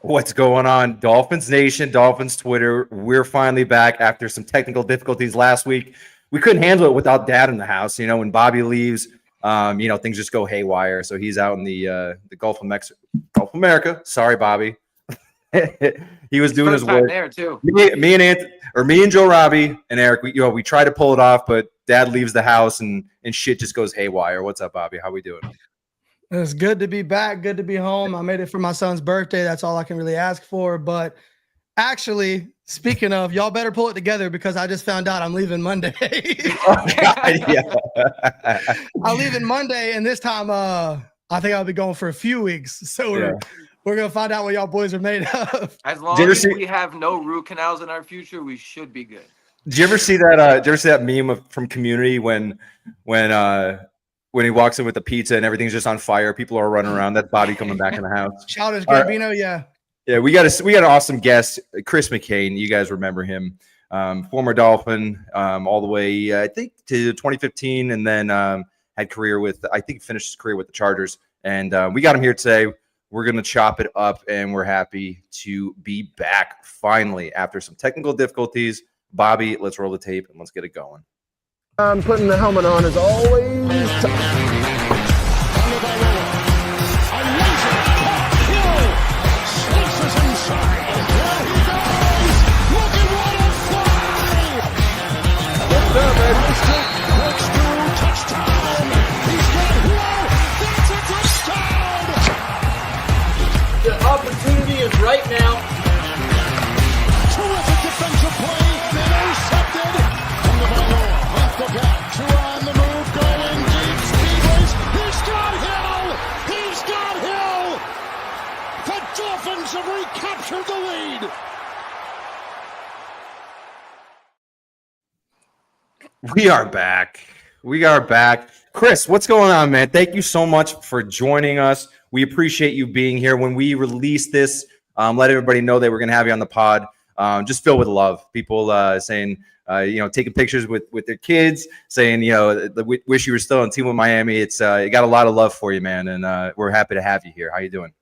What's going on, Dolphins Nation, Dolphins Twitter? We're finally back after some technical difficulties last week. We couldn't handle it without Dad in the house. You know, when Bobby leaves, things just go haywire. So he's out in the Gulf of Mexico, Gulf of America. Sorry, Bobby. He was doing his First time work. there too. Me and Joe Robbie and Eric. We try to pull it off, but Dad leaves the house and shit just goes haywire. What's up, Bobby? How we doing? It's good to be back. Good to be home. I made it for my son's birthday. That's all I can really ask for. But actually, speaking of, y'all better pull it together because I just found out I'm leaving Monday. Yeah. I'm leaving Monday, and this time I think I'll be going for a few weeks. So we're gonna find out what y'all boys are made of. As long as we have no root canals in our future, we should be good. Did you ever see that? Did you ever see that meme from Community when he walks in with the pizza and everything's just on fire? People are running around. That's Bobby coming back in the house. Childish Gambino, yeah. Yeah, we got an awesome guest, Chris McCain. You guys remember him, former Dolphin, all the way I think to 2015, and then finished his career with the Chargers. And we got him here today. We're gonna chop it up, and we're happy to be back finally after some technical difficulties. Bobby, let's roll the tape and let's get it going. Putting the helmet on is always tough. The opportunity is right now. Terrific defensive play, intercepted. Off the back, two on the move, going deep, speed race. He's got Hill! He's got Hill! The Dolphins have recaptured the lead. We are back. Chris, what's going on, man? Thank you so much for joining us. We appreciate you being here. When we release this, let everybody know that we're going to have you on the pod. Just filled with love. People saying, taking pictures with their kids, saying, wish you were still on team with Miami. It's you got a lot of love for you, man, and we're happy to have you here. How you doing?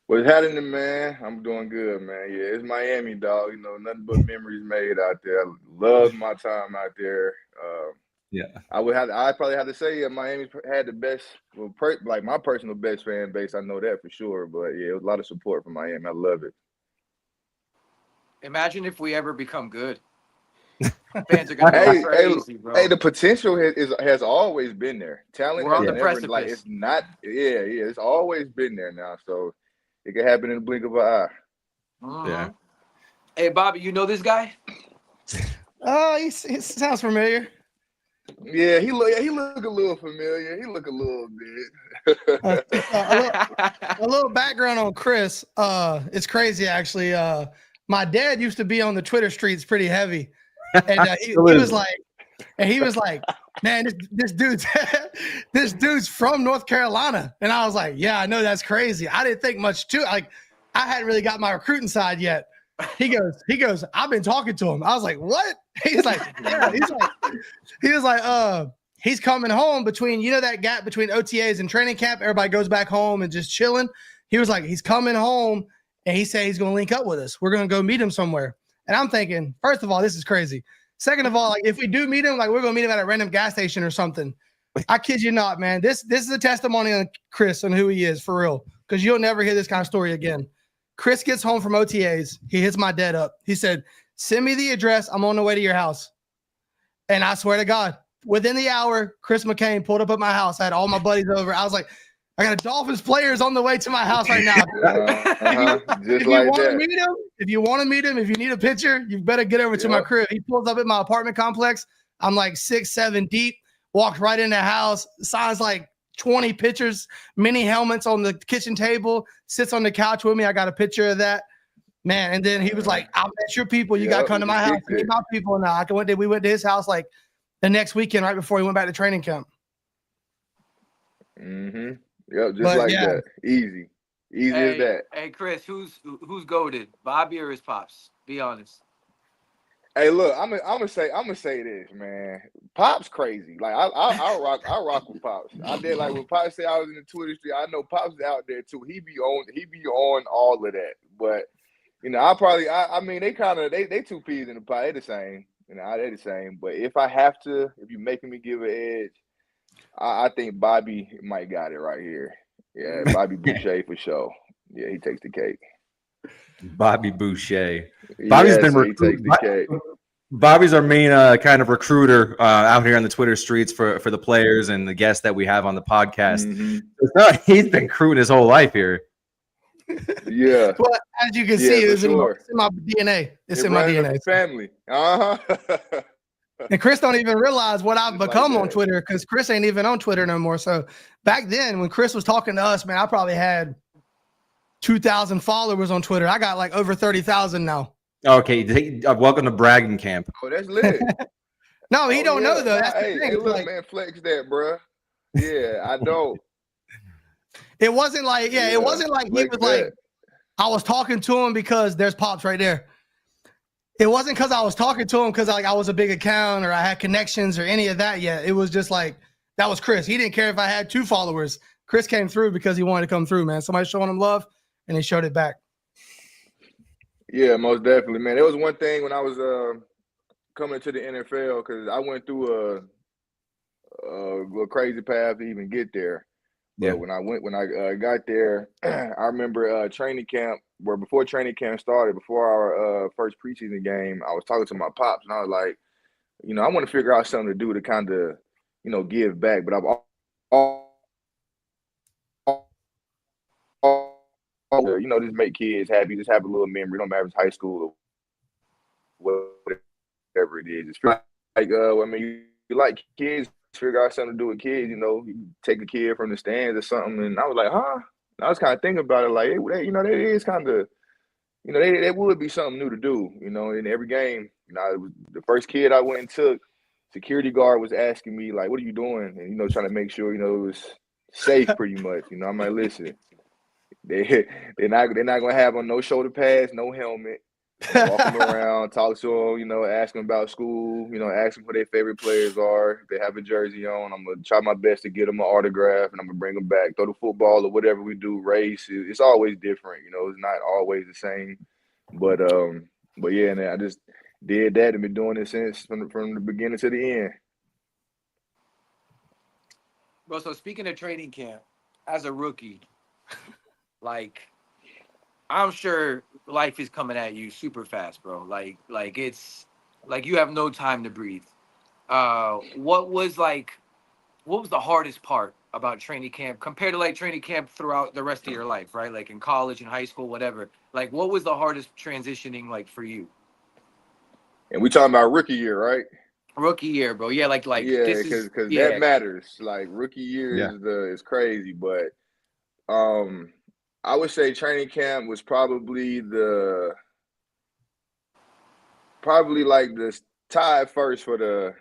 What's happening, man? I'm doing good, man. Yeah, it's Miami, dog. Nothing but memories made out there. I love my time out there. I probably have to say Miami had the best, my personal best fan base. I know that for sure. But yeah, it was a lot of support from Miami. I love it. Imagine if we ever become good. Fans are gonna go crazy, bro. Hey, the potential has always been there. Talent, we're on the precipice. Like it's not. Yeah, it's always been there now. So it can happen in the blink of an eye. Yeah. Hey, Bobby, you know this guy? He sounds familiar. Yeah, he look a little familiar. He look a little bit. A little background on Chris. It's crazy actually. My dad used to be on the Twitter streets pretty heavy, and he was like, man, this dude's from North Carolina, and I was like, yeah, I know, that's crazy. I didn't think much too. Like, I hadn't really got my recruiting side yet. He goes, I've been talking to him. I was like, what? He's like, yeah. He's coming home between, that gap between OTAs and training camp. Everybody goes back home and just chilling. He was like, he's coming home, and he said he's going to link up with us. We're going to go meet him somewhere. And I'm thinking, first of all, this is crazy. Second of all, like, if we do meet him, like, we're going to meet him at a random gas station or something. I kid you not, man. This is a testimony on Chris and who he is for real, because you'll never hear this kind of story again. Chris gets home from OTAs. He hits my dad up. He said, send me the address. I'm on the way to your house. And I swear to God, within the hour, Chris McCain pulled up at my house. I had all my buddies over. I was like, I got a Dolphins players on the way to my house right now. If you want to meet him, if you need a picture, you better get over to my crib. He pulls up at my apartment complex. I'm like 6, 7 deep, walked right in the house, signs like 20 pictures, mini helmets on the kitchen table, sits on the couch with me. I got a picture of that, man. And then he was like, I'll bet your people, you got to come to my house and meet my people. Now we went to his house like the next weekend, right before he went back to training camp. Mm-hmm. Yep, that. Easy as that. Hey, Chris, who's goated, Bobby or his pops? Be honest. Hey, look, I'm gonna say this, man. Pop's crazy. Like I rock with Pops. I did like when Pops said I was in the Twitter street. I know Pops is out there too. He be on all of that. But you know, I mean they two peas in the pie. They the same. You know, they the same. But if you're making me give an edge, I think Bobby might got it right here. Yeah, Bobby Boucher for sure. Yeah, he takes the cake. Bobby Boucher. Bobby's been he takes the cake. Bobby's our main kind of recruiter out here on the Twitter streets for the players and the guests that we have on the podcast. Mm-hmm. He's been recruiting his whole life here. Yeah. Well, as you can see, it's in my DNA. It's in my DNA. Family. And Chris don't even realize what I've become on Twitter because Chris ain't even on Twitter no more. So back then when Chris was talking to us, man, I probably had 2,000 followers on Twitter. I got like over 30,000 now. Okay, welcome to bragging camp. Oh, that's lit. No, he don't know though. That's hey, look, man, flex that, bro. Yeah, I know. It wasn't like, it wasn't like he was like, I was talking to him because there's Pops right there. It wasn't because I was talking to him because like I was a big account or I had connections or any of that yet. It was just like, that was Chris. He didn't care if I had 2 followers. Chris came through because he wanted to come through, man. Somebody showing him love and he showed it back. Yeah, most definitely, man. There was one thing when I was coming to the NFL because I went through a crazy path to even get there. Yeah. But when I got there, I remember training camp. Where before training camp started, before our first preseason game, I was talking to my pops, and I was like, you know, I want to figure out something to do to kind of, you know, give back. But you know, just make kids happy, just have a little memory. Don't matter if it's high school or whatever it is. Just feel like, I mean, you like kids, figure out something to do with kids. You know, you take a kid from the stands or something. And I was like, huh? And I was kind of thinking about it, like, you know, that is kind of, you know, that would be something new to do. You know, in every game, you know, it was the first kid I went and took. Security guard was asking me, like, what are you doing? And, you know, trying to make sure, you know, it was safe pretty much. You know, I'm like, listen, they're not gonna have on no shoulder pads, no helmet. Walk them around, talk to them, you know, ask them about school, you know, ask them who their favorite players are. If they have a jersey on, I'm gonna try my best to get them an autograph, and I'm gonna bring them back. Throw the football or whatever we do. Race, it's always different, you know. It's not always the same, but yeah, and I just did that and been doing it since from the beginning to the end. Bro, so speaking of training camp, as a rookie, like, I'm sure life is coming at you super fast, bro. Like it's like you have no time to breathe. What was the hardest part about training camp compared to like training camp throughout the rest of your life, right? Like in college and high school, whatever. Like, what was the hardest transitioning like for you? And we talking about rookie year, right? Rookie year, bro. Yeah, like yeah, because that matters. Like rookie year is crazy, but I would say training camp was probably like the tied first for the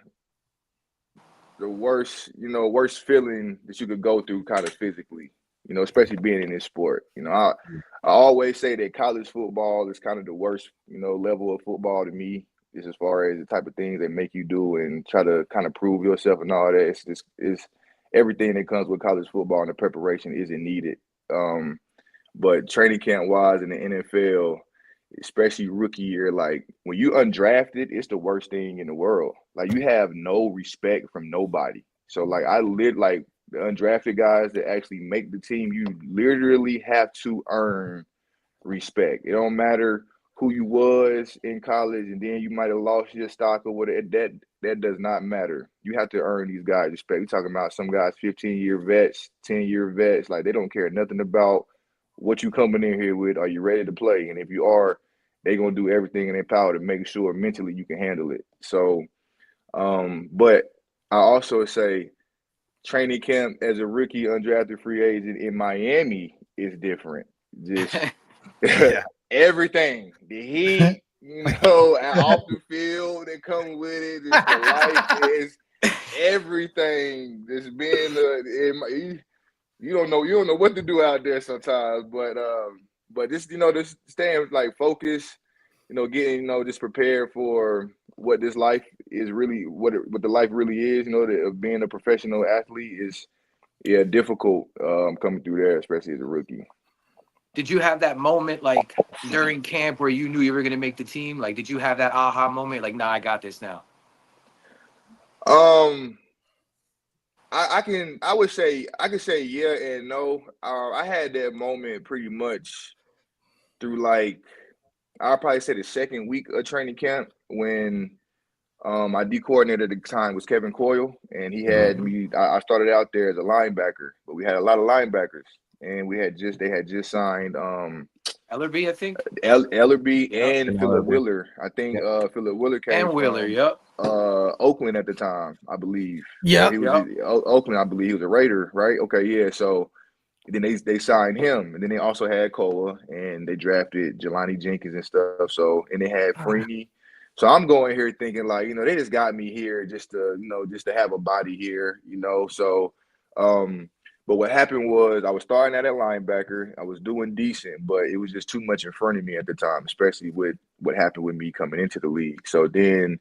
worst, you know, worst feeling that you could go through kind of physically, you know, especially being in this sport. You know, I always say that college football is kind of the worst, you know, level of football to me, just as far as the type of things they make you do and try to kind of prove yourself and all that. It's everything that comes with college football and the preparation isn't needed. But training camp wise in the NFL, especially rookie year, like when you undrafted, it's the worst thing in the world. Like you have no respect from nobody. So like like the undrafted guys that actually make the team, you literally have to earn respect. It don't matter who you was in college and then you might have lost your stock or whatever. That does not matter. You have to earn these guys respect. We're talking about some guys 15-year vets, 10-year vets. Like they don't care nothing about what you coming in here with. Are you ready to play? And if you are, they're going to do everything in their power to make sure mentally you can handle it. So, but I also say training camp as a rookie undrafted free agent in Miami is different. Just everything. The heat, you know, off the field that comes with it. Just the life is everything. Just being you don't know what to do out there sometimes, but this, you know, just staying like focused, you know, getting, you know, just prepared for what this life is really, what the life really is. You know, of being a professional athlete is difficult coming through there, especially as a rookie. Did you have that moment like during camp where you knew you were going to make the team? Like, did you have that aha moment? Like, nah, I got this now. I would say yeah and no. I had that moment pretty much through like, I'll probably say the second week of training camp when my D coordinator at the time was Kevin Coyle, and he had me. I started out there as a linebacker, but we had a lot of linebackers, and they had just signed Ellerby, I think. Ellerby and And Philip Ellerby. Wheeler. I think Philip Wheeler came And Wheeler, from yep. Oakland at the time, I believe. Yep. He was Oakland, I believe. He was a Raider, right? Okay, yeah. So then they signed him, and then they also had Koa, and they drafted Jelani Jenkins and stuff. So, and they had Freeney. So I'm going here thinking like, you know, they just got me here just to have a body here, you know. So, but what happened was I was starting at linebacker. I was doing decent, but it was just too much in front of me at the time, especially with what happened with me coming into the league. So then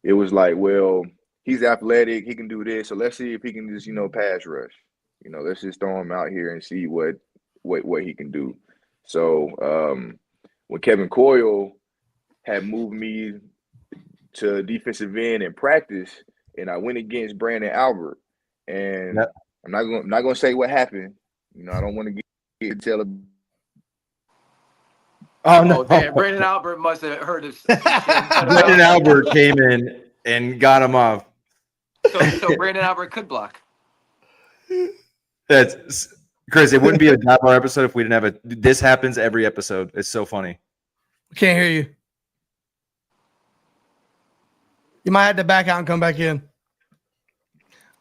it was like, well, he's athletic, he can do this, so let's see if he can just, you know, pass rush. You know, let's just throw him out here and see what he can do. So when Kevin Coyle had moved me to defensive end in practice, and I went against Brandon Albert, and I'm not gonna say what happened. You know, I don't want to get tell. Oh no! Damn, Brandon Albert must have heard of. Brandon Albert came in and got him off. So Brandon Albert could block. That's Chris. It wouldn't be a Dive episode if we didn't have this happens every episode. It's so funny. Can't hear you. You might have to back out and come back in.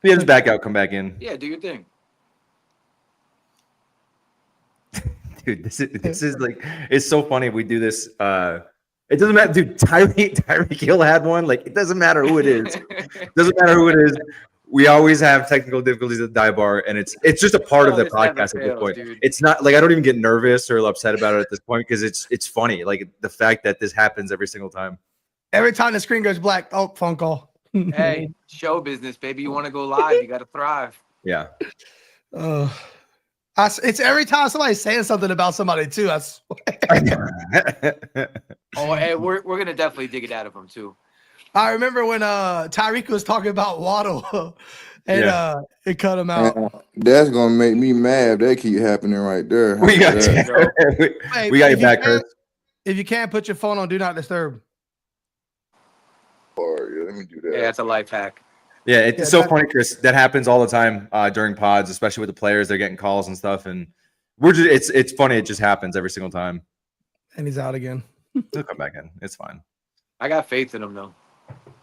Yeah, just back out, come back in. Yeah, do your thing. Dude, this is like, it's so funny. We do this. It doesn't matter, dude. Tyreek Hill had one. Like, it doesn't matter who it is. It doesn't matter who it is. We always have technical difficulties at the dive bar, and it's just a part of the podcast at this point. Dude. It's not like I don't even get nervous or upset about it at this point because it's funny. Like the fact that this happens every single time. Every time the screen goes black, oh, phone call. Hey, show business, baby. You want to go live? You got to thrive. Yeah. It's every time somebody's saying something about somebody too. I swear. Oh, hey, we're gonna definitely dig it out of them too. I remember when Tyreek was talking about Waddle and it cut him out. That's gonna make me mad. That keep happening right there. We got we got you back, Chris. If you can't put your phone on Do Not Disturb. Let me do that. Yeah, that's a life hack. Yeah, it's so funny, Chris. That happens all the time during pods, especially with the players. They're getting calls and stuff, and we're just it's funny. It just happens every single time. And he's out again. He'll come back in. It's fine. I got faith in him though.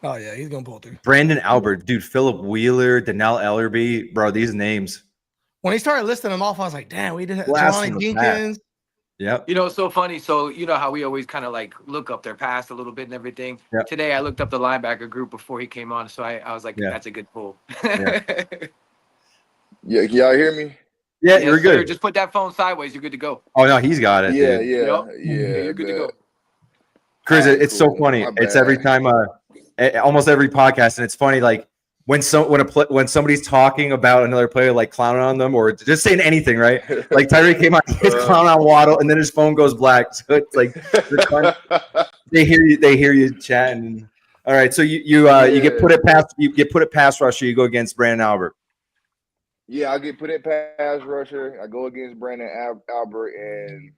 Oh yeah, he's gonna pull through. Brandon Albert, dude, Philip Wheeler, Donnell Ellerby, bro. These names. When he started listing them off, I was like, "Damn, we did Jelani Jenkins." Yep. You know, it's so funny. So you know how we always kind of like look up their past a little bit and everything. Yep. Today I looked up the linebacker group before he came on, so I was like, that's a good pull. Yeah, y'all hear me? Yeah, you're good. Sir. Just put that phone sideways. You're good to go. Oh no, he's got it. Yeah, dude. yeah. You're good to go. Chris, it's cool. so funny. My It's bad. every time, almost every podcast, and it's funny. Like when somebody's talking about another player, like clowning on them or just saying anything, right? Like Tyreek came out, he's clowning on Waddle, and then his phone goes black. So it's like they hear you chatting. All right, so you get put at pass rusher. You go against Brandon Albert. Yeah, I get put at pass rusher. I go against Brandon Albert, and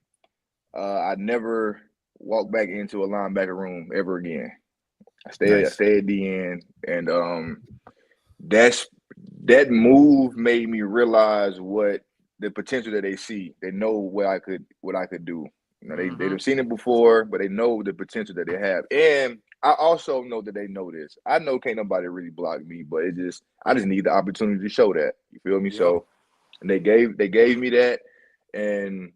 I never walk back into a linebacker room ever again. I stay at the end, and that move made me realize what the potential that they see. They know what I could do. You know, they've seen it before, but they know the potential that they have. And I also know that they know this. I know can't nobody really block me, but I just need the opportunity to show that. You feel me? Yep. So, and they gave me that, and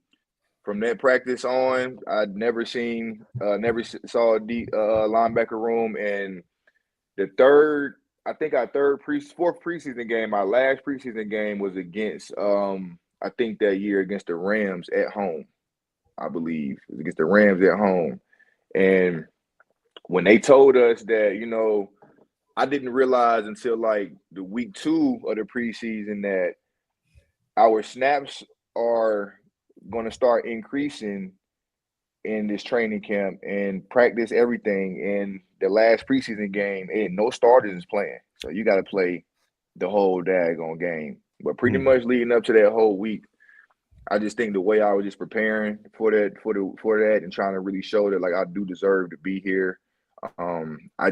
from that practice on, I'd never saw a linebacker room. And the fourth preseason game, my last preseason game was against I think that year against the Rams at home. I believe it was against the Rams at home, and when they told us that, you know, I didn't realize until like the week 2 of the preseason that our snaps are going to start increasing in this training camp and practice everything. In the last preseason game, and no starters is playing. So you got to play the whole daggone game. But pretty much leading up to that whole week, I just think the way I was just preparing for that and trying to really show that like I do deserve to be here. I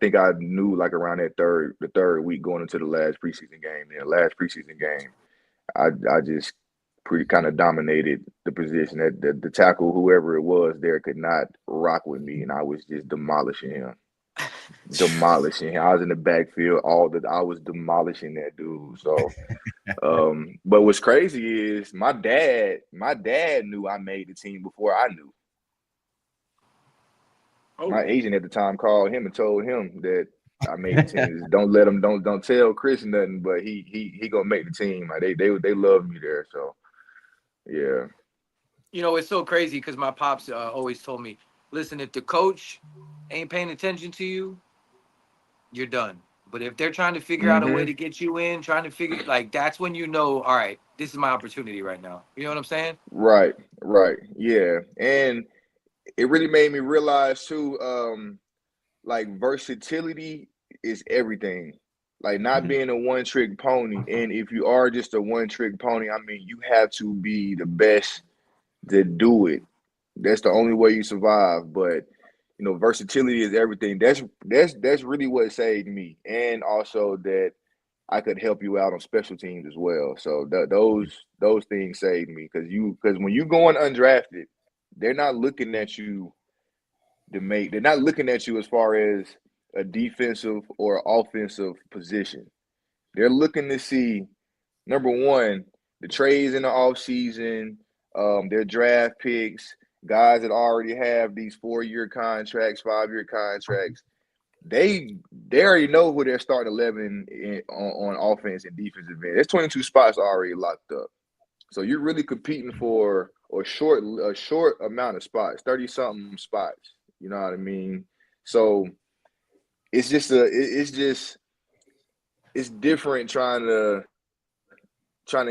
think I knew like around the third week going into the last preseason game. In the last preseason game, I just pretty kind of dominated the position. That the tackle, whoever it was there, could not rock with me, and I was just demolishing him. I was in the backfield I was demolishing that dude. So but what's crazy is my dad knew I made the team before I knew. Oh. My agent at the time called him and told him that I made the team. Don't tell Chris nothing, but he gonna make the team. Like they love me there. So yeah. You know, it's so crazy because my pops always told me, listen, if the coach ain't paying attention to you, you're done. But if they're trying to figure out a way to get you in, like, that's when you know, all right, this is my opportunity right now. You know what I'm saying? Right. Yeah. And it really made me realize too, like versatility is everything. Like not being a one-trick pony. And if you are just a one-trick pony, I mean, you have to be the best to do it. That's the only way you survive. But you know, versatility is everything. That's really what saved me, and also that I could help you out on special teams as well. So those things saved me because when you going undrafted, they're not looking at you they're not looking at you as far as a defensive or offensive position. They're looking to see, number one, the trades in the offseason, their draft picks, guys that already have these 4-year contracts, 5-year contracts. They already know who their starting 11 on offense and defensive end. There's 22 spots already locked up. So you're really competing for a short amount of spots, 30-something spots. You know what I mean? So it's different trying to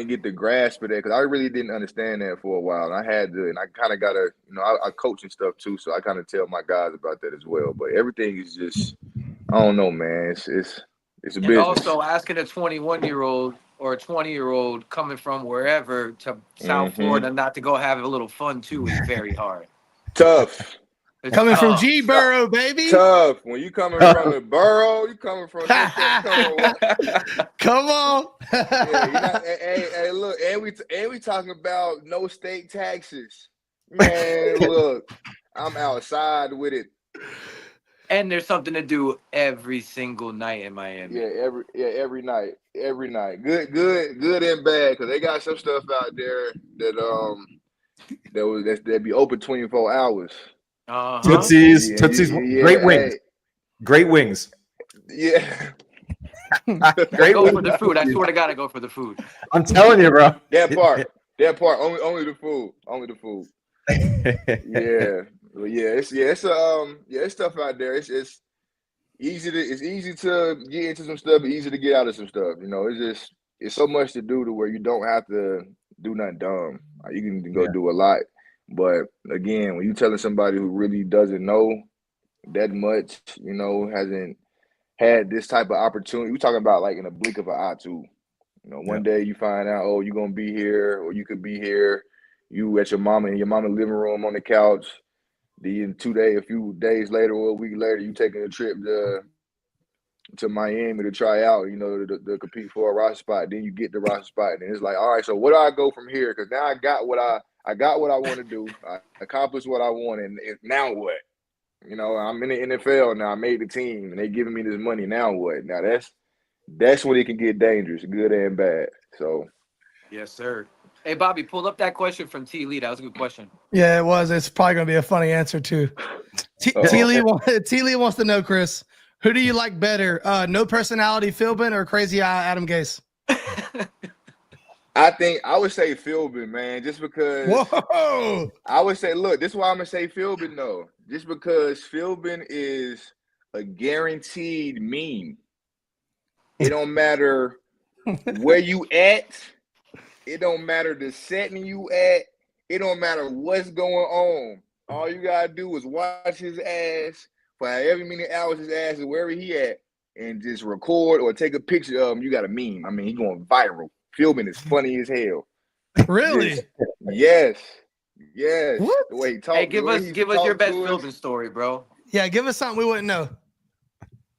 get the grasp of that because I really didn't understand that for a while. And I had to, and I kind of got to, you know, I coach and stuff too, so I kind of tell my guys about that as well. But everything is just, I don't know, man. It's a business. Also asking a 21-year-old or a 20-year-old coming from wherever to South Florida not to go have a little fun too is very hard. Tough. Coming from G Borough, baby. Tough. When you coming from the borough, you coming from. Come on. Yeah, hey, look, and we talking about no state taxes, man. Look, I'm outside with it. And there's something to do every single night in Miami. Every night. Good and bad because they got some stuff out there that be open 24 hours. Tootsies, great wings. Hey. Great wings. Yeah. Go for the food. I swear to God, I go for the food. I'm telling you, bro. That part. Only the food. Yeah. Well, it's stuff out there. It's easy to get into some stuff, but easy to get out of some stuff. You know, it's so much to do to where you don't have to do nothing dumb. You can go do a lot. But again, when you're telling somebody who really doesn't know that much, you know, hasn't had this type of opportunity, we're talking about like in a blink of an eye too. You know, one day you find out, oh, you're gonna be here, or you could be here. You at your mama in your mama living room on the couch. Then a few days later or a week later, you taking a trip to Miami to try out, you know, to compete for a roster spot. Then you get the roster spot, and it's like, all right, so where do I go from here? Because now I got what I want to do. I accomplished what I want, and now what? You know, I'm in the NFL now. I made the team, and they giving me this money. Now what? Now that's when it can get dangerous, good and bad. So, yes, sir. Hey, Bobby, pull up that question from T. Lee. That was a good question. Yeah, it was. It's probably going to be a funny answer too. T. Lee wants to know, Chris, who do you like better? No personality Philbin or crazy eye Adam Gase? I think I would say Philbin, man, just because. Whoa! I would say, look, this is why I'm gonna say Philbin though, just because Philbin is a guaranteed meme. It don't matter where you at. It don't matter the setting you at. It don't matter what's going on. All you gotta do is watch his ass for however many hours his ass is wherever he at, and just record or take a picture of him. You got a meme. I mean, he going viral. Philbin is funny as hell. Really? Just, yes. What? The way he talks. Hey, give us your best Philbin story, bro. Yeah, give us something we wouldn't know.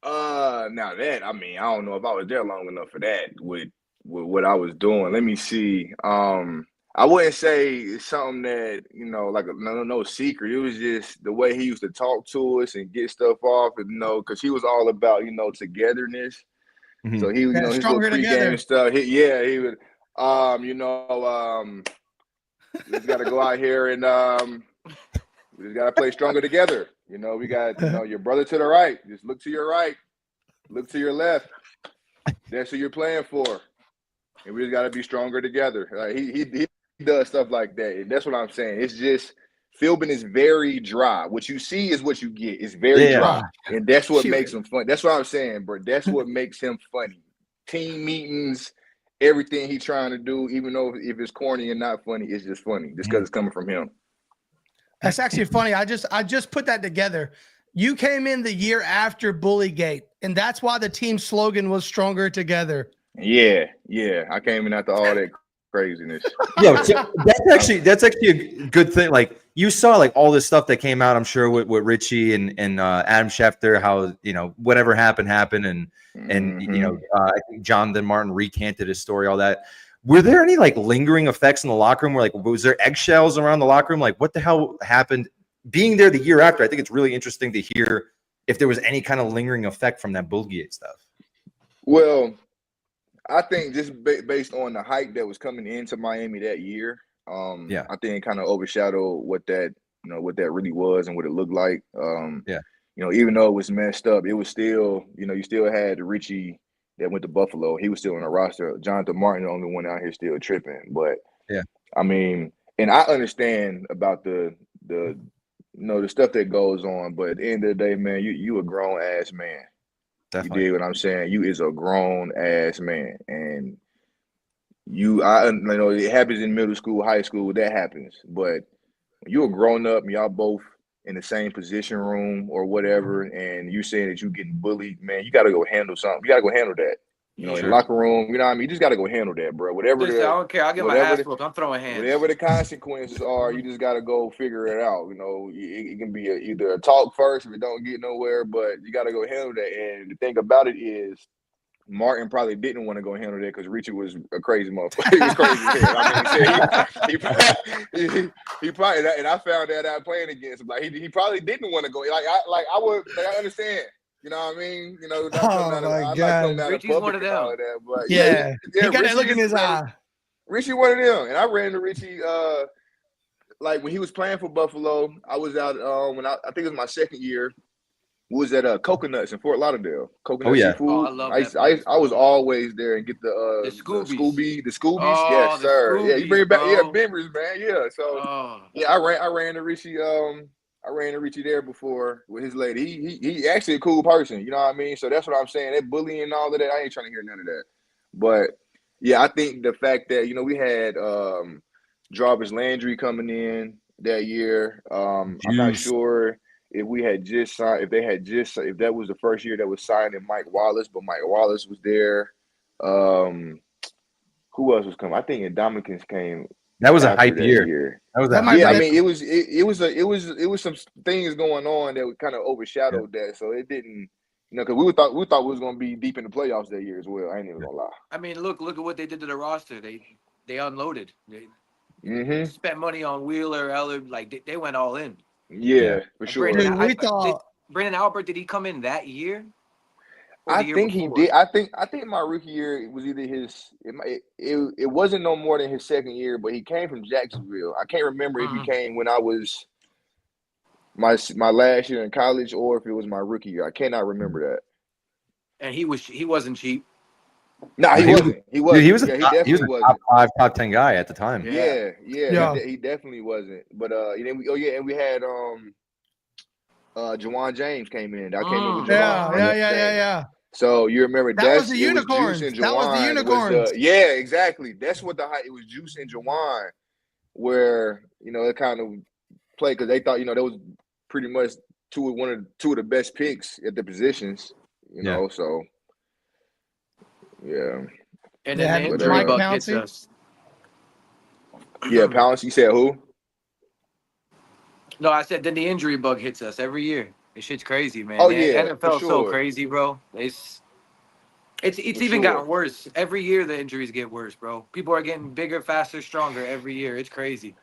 Now that, I mean, I don't know if I was there long enough for that with what I was doing. Let me see. I wouldn't say it's something that, like no secret. It was just the way he used to talk to us and get stuff off, and because he was all about togetherness. Mm-hmm. So he, his little stronger pregame together stuff. He would, we just got to go out here and we just got to play stronger together. We got your brother to the right. Just look to your right, look to your left. That's who you're playing for, and we just got to be stronger together. He does stuff like that, and that's what I'm saying. It's just Philbin is very dry. What you see is what you get. It's very dry, and that's what makes him fun. That's what I'm saying, bro. That's what makes him funny. Team meetings, everything he's trying to do, even though if it's corny and not funny, it's just funny just because it's coming from him. That's actually funny. I just put that together. You came in the year after Bullygate, and that's why the team slogan was "Stronger Together." Yeah. I came in after all that craziness. Yo, so that's actually a good thing. Like, you saw like all this stuff that came out, I'm sure, with Richie and Adam Schefter, how whatever happened, and I think Jonathan Martin recanted his story, all that. Were there any like lingering effects in the locker room? Where was there eggshells around the locker room? Like, what the hell happened? Being there the year after, I think it's really interesting to hear if there was any kind of lingering effect from that Bullygate stuff. Well, I think just based on the hype that was coming into Miami that year, I think it kind of overshadowed what that really was and what it looked like. Even though it was messed up, it was still, you still had Richie that went to Buffalo. He was still on the roster. Jonathan Martin, the only one out here still tripping. But I mean, and I understand about the stuff that goes on, but at the end of the day, man, you a grown ass man. Definitely. You dig what I'm saying? You is a grown ass man, and it happens in middle school, high school, that happens. But when you're a grown up and y'all both in the same position room or whatever, and you saying that you getting bullied, man, you got to go handle something. You got to go handle that. In the locker room, you know what I mean? You just got to go handle that, bro. Whatever. I don't care. I'll get my ass whooped. I'm throwing hands. Whatever the consequences are, you just got to go figure it out. It can be either a talk first if it don't get nowhere, but you got to go handle that. And the thing about it is, Martin probably didn't want to go handle that because Richie was a crazy motherfucker. He was crazy as hell. I mean, he probably, and I found that out playing against him. Like he probably didn't want to go. I understand. You know what I mean? Richie's one of them. But he got that look in his eye. Richie one of them, and I ran to Richie. Like when he was playing for Buffalo, I was out when I think it was my second year. We was at Coconuts in Fort Lauderdale. Coconut seafood. Oh, I love that. I was always there and get the Scoobies. The Scoobies, yes, sir. Scoobies, you bring it back, bro. memories, man. Yeah. So I ran to Richie. I ran to Richie there before with his lady. He actually a cool person. You know what I mean? So that's what I'm saying. That bullying and all of that, I ain't trying to hear none of that. But yeah, I think the fact that we had Jarvis Landry coming in that year. I'm not sure if we had just signed, if that was the first year that was signing Mike Wallace, but Mike Wallace was there. Who else was coming? I think Indominicans came. That was a hype year. That was I mean, it was some things going on that kind of overshadowed that. So it didn't, because we thought we was gonna be deep in the playoffs that year as well. I ain't even gonna lie. I mean, look at what they did to the roster. They unloaded. They spent money on Wheeler, Eller, like they went all in. Yeah, for sure. Brandon Albert, did he come in that year? I think he did. I think my rookie year was either his. It wasn't no more than his second year, but he came from Jacksonville. I can't remember if he came when I was my last year in college or if it was my rookie year. I cannot remember that. And he wasn't cheap. Nah, he wasn't. He wasn't. Dude, he was he definitely a wasn't. top 5, top 10 guy at the time. Yeah. Yeah. He definitely wasn't. But and we had Juwan James came in. I came in with Juwan. Yeah. So you remember That was the it was unicorns. Juice and Juwan. That was the unicorns. Yeah, exactly. That's what it was Juice and Juwan, where it kind of played because they thought that was pretty much two of the best picks at the positions. You know, so yeah. And then the injury bug hits us. Yeah, Pouncey. You said who? No, I said then the injury bug hits us every year. This shit's crazy, man. Oh, The yeah, NFL's so crazy, bro. It's even gotten worse. Every year the injuries get worse, bro. People are getting bigger, faster, stronger every year. It's crazy.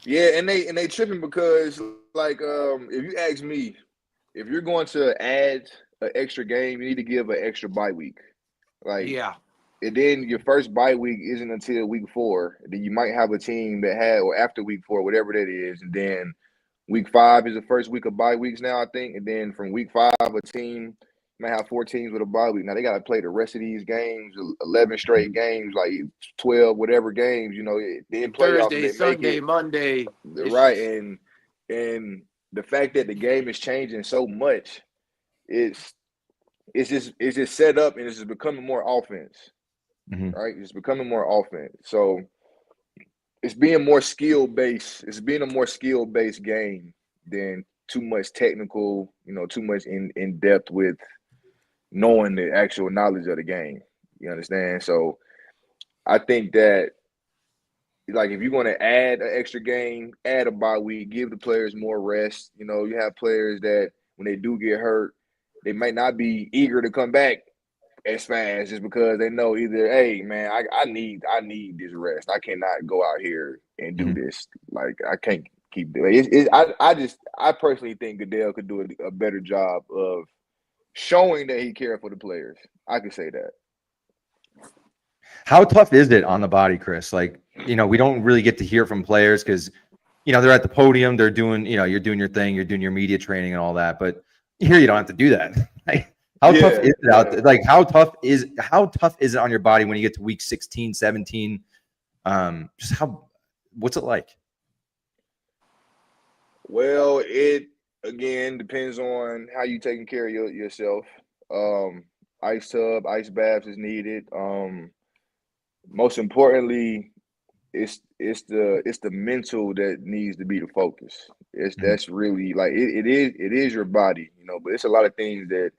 Yeah, and they tripping because if you ask me, if you're going to add an extra game, you need to give an extra bye week. And then your first bye week isn't until week 4. Then you might have a team that or after week 4, whatever that is, and then week 5 is the first week of bye weeks now, I think. And then from week 5, a team might have 4 teams with a bye week. Now they got to play the rest of these games, 11 straight games, like 12, whatever games. Then playoffs. Thursday, Sunday, Monday. Right, and the fact that the game is changing so much, it's just set up and it's just becoming more offense. Right, it's becoming more offense. So it's being more skill based. It's being a more skill based game than too much technical. Too much in depth with knowing the actual knowledge of the game. You understand? So I think that if you're going to add an extra game, add a bye week, give the players more rest. You have players that when they do get hurt, they might not be eager to come back as fast just because they know either, hey man, I need this rest. I cannot go out here and do this. I can't keep doing it. I personally think Goodell could do a better job of showing that he cares for the players. I could say that. How tough is it on the body, Chris? We don't really get to hear from players because they're at the podium, they're doing, you're doing your thing, you're doing your media training and all that, but here you don't have to do that. How tough is it out there? How tough is it on your body when you get to week 16, 17? What's it like? Well, it again depends on how you taking care of yourself. Ice tub, ice baths is needed. Most importantly, it's the mental that needs to be the focus. That's really it is your body, but it's a lot of things that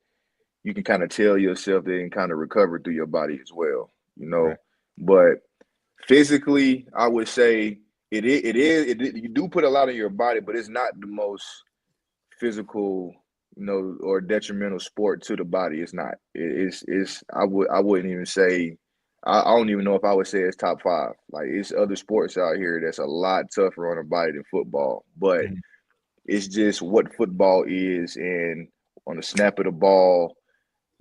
you can kind of tell yourself that and kind of recover through your body as well, Right. But physically, I would say it is you do put a lot on your body, but it's not the most physical, or detrimental sport to the body. It's not. I wouldn't even say. I don't even know if I would say it's top 5. It's other sports out here that's a lot tougher on the body than football, but it's just what football is, and on the snap of the ball,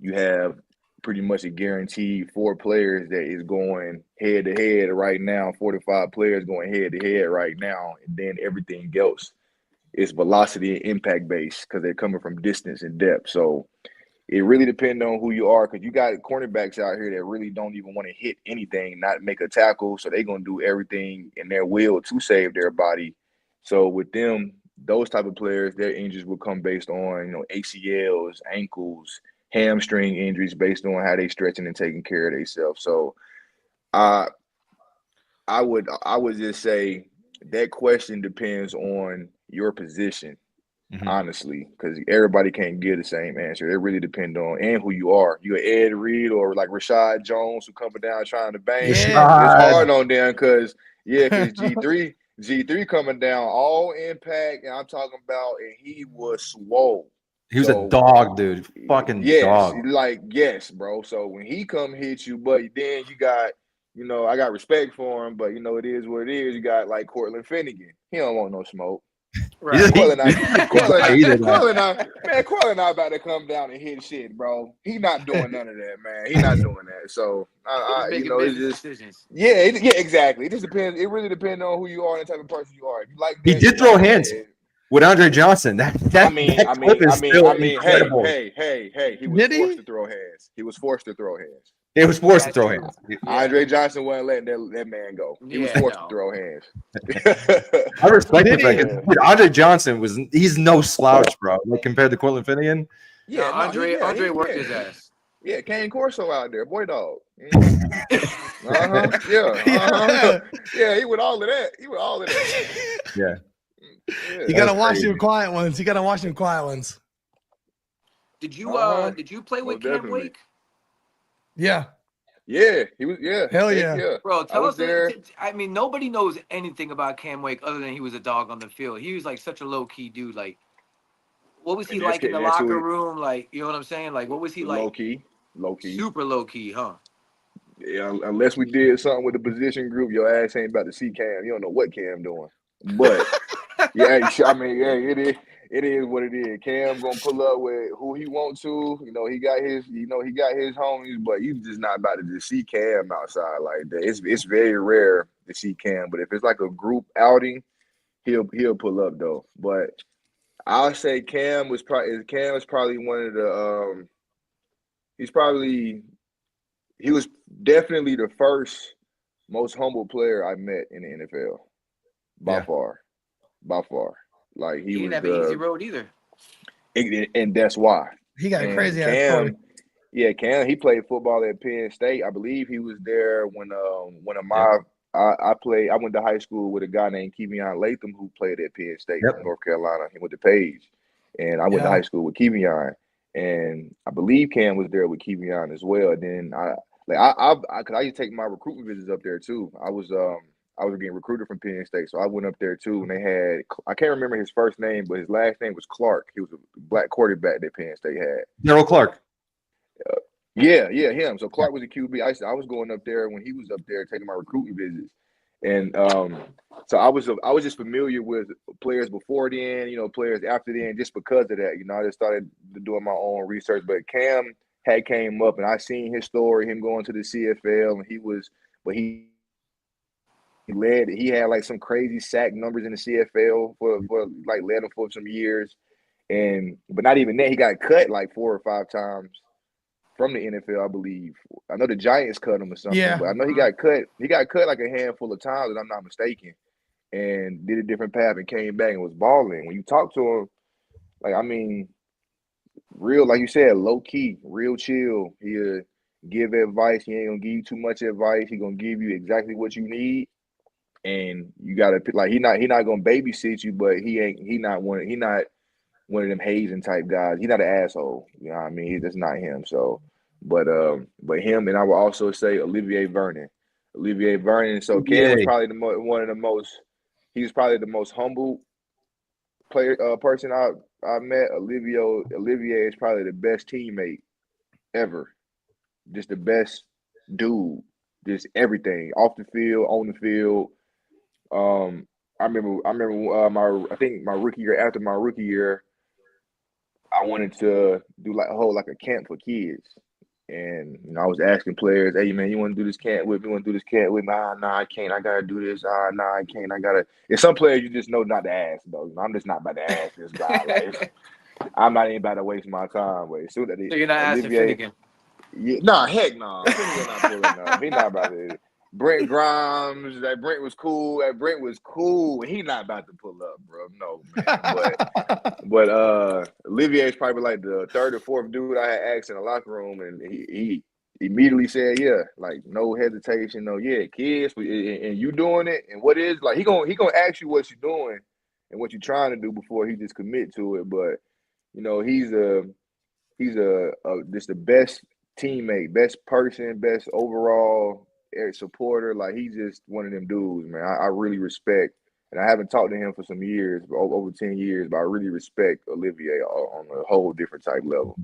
you have pretty much a guaranteed 4 players that is going head to head right now, 45 players going head to head right now, and then everything else is velocity and impact based because they're coming from distance and depth. So it really depends on who you are, because you got cornerbacks out here that really don't even want to hit anything, not make a tackle, so they're going to do everything in their will to save their body. So with them, those type of players, their injuries will come based on ACLs, ankles, hamstring injuries based on how they stretching and taking care of themselves. So I would just say that question depends on your position, honestly, because everybody can't give the same answer. It really depends on and who you are. You Ed Reed or like Rashad Jones who coming down trying to bang. It's hard on them because G3 coming down all impact, and I'm talking about, and he was swole. He was a dog, dude. Fucking dog. Yes, bro. So when he come hit you, but then you got, I got respect for him, but it is what it is. You got Cortland Finnegan. He don't want no smoke. Right. Cortland not about to come down and hit shit, bro. He not doing none of that, man. He not doing that. So it's just decisions. Exactly. It just depends. It really depends on who you are and the type of person you are. If you like that, he did throw hands with Andre Johnson. Hey, he was forced to throw hands. He was forced to throw hands. It was forced to That's throw true. hands. Andre Johnson wasn't letting that man go. He was Yeah, forced no. to throw hands. I respect the Did fact he? that dude, Andre Johnson he's no slouch, bro. Like compared to Cortland Finnegan. Yeah, Andre worked his ass. Yeah, Kane Corso out there, boy dog. Yeah, he with all of that. Yeah. You gotta That's watch crazy. them quiet ones. You gotta watch them quiet ones. Did you play with Most Cam definitely. Wake? Yeah. Yeah, he was. Yeah, Hell heck yeah. Bro, I tell was us. there. I mean, nobody knows anything about Cam Wake other than he was a dog on the field. He was like such a low key dude. Like, what was he And that's like in the that's who locker he- room? Like, you know what I'm saying? Like, what was he like? Low key. Super low key, huh? Yeah, unless we did something with the position group, your ass ain't about to see Cam. You don't know what Cam doing. But yeah, I mean, yeah, it is what it is. Cam gonna pull up with who he wants to. He got his homies, but you just not about to just see Cam outside like that. It's very rare to see Cam, but if it's like a group outing, he'll pull up though. But I'll say Cam is probably one of the he was definitely the first most humble player I met in the NFL by far. Like He didn't was have an easy road either. and that's why. He got a And crazy ass story. Cam, he played football at Penn State. I believe he was there when I went to high school with a guy named Kevion Latham who played at Penn State in North Carolina. He went to Page. And I went to high school with Kevion. And I believe Cam was there with Kevion as well. And then I used to take my recruitment visits up there too. I was getting recruited from Penn State, so I went up there too. And they had, I can't remember his first name, but his last name was Clark. He was a black quarterback that Penn State had. Daryl Clark. Yeah, him. So Clark was a QB. I was going up there when he was up there taking my recruiting visits, and so I was just familiar with players before then, players after then, just because of that. I just started doing my own research. But Cam had came up, and I seen his story, him going to the CFL, and he had like some crazy sack numbers in the CFL for like led him for some years, but not even that, he got cut like 4 or 5 times from the NFL, I believe. I know the Giants cut him or something, but I know he got cut. He got cut like a handful of times, if I'm not mistaken, and did a different path and came back and was balling. When you talk to him, real, like you said, low key, real chill. He'll give advice. He ain't gonna give you too much advice. He gonna give you exactly what you need, and you gotta he not gonna babysit you, but he not one of them hazing type guys. He's not an asshole. You know what I mean? That's not him. So, but him, and I will also say Olivier Vernon. So Cam was probably he was probably the most humble person I met. Olivier is probably the best teammate ever. Just the best dude. Just everything off the field, on the field. I remember I think my rookie year, after my rookie year, I wanted to do like a camp for kids. And I was asking players, "Hey man, you want to do this camp with me? You want to do this camp with me?" Nah, I can't. I gotta do this. Nah, I can't. I gotta. It's some players you just know not to ask though. I'm just not about to ask this guy. I'm not even about to waste my time. So you're not asking Finnegan? Yeah, nah, heck no. Finnegan not pulling up. He not about to. Brent Grimes, that Brent was cool. He not about to pull up, bro. No, man. But Olivier is probably like the 3rd or 4th dude I had asked in the locker room, and he immediately said, "Yeah," like no hesitation, no, yeah, kids, and you doing it, and what is like he gonna ask you what you're doing and what you're trying to do before he just commit to it. But he's just the best teammate, best person, best overall supporter. Like he's just one of them dudes, man. I really respect, and I haven't talked to him for some years, over 10 years, but I really respect Olivier on a whole different type level.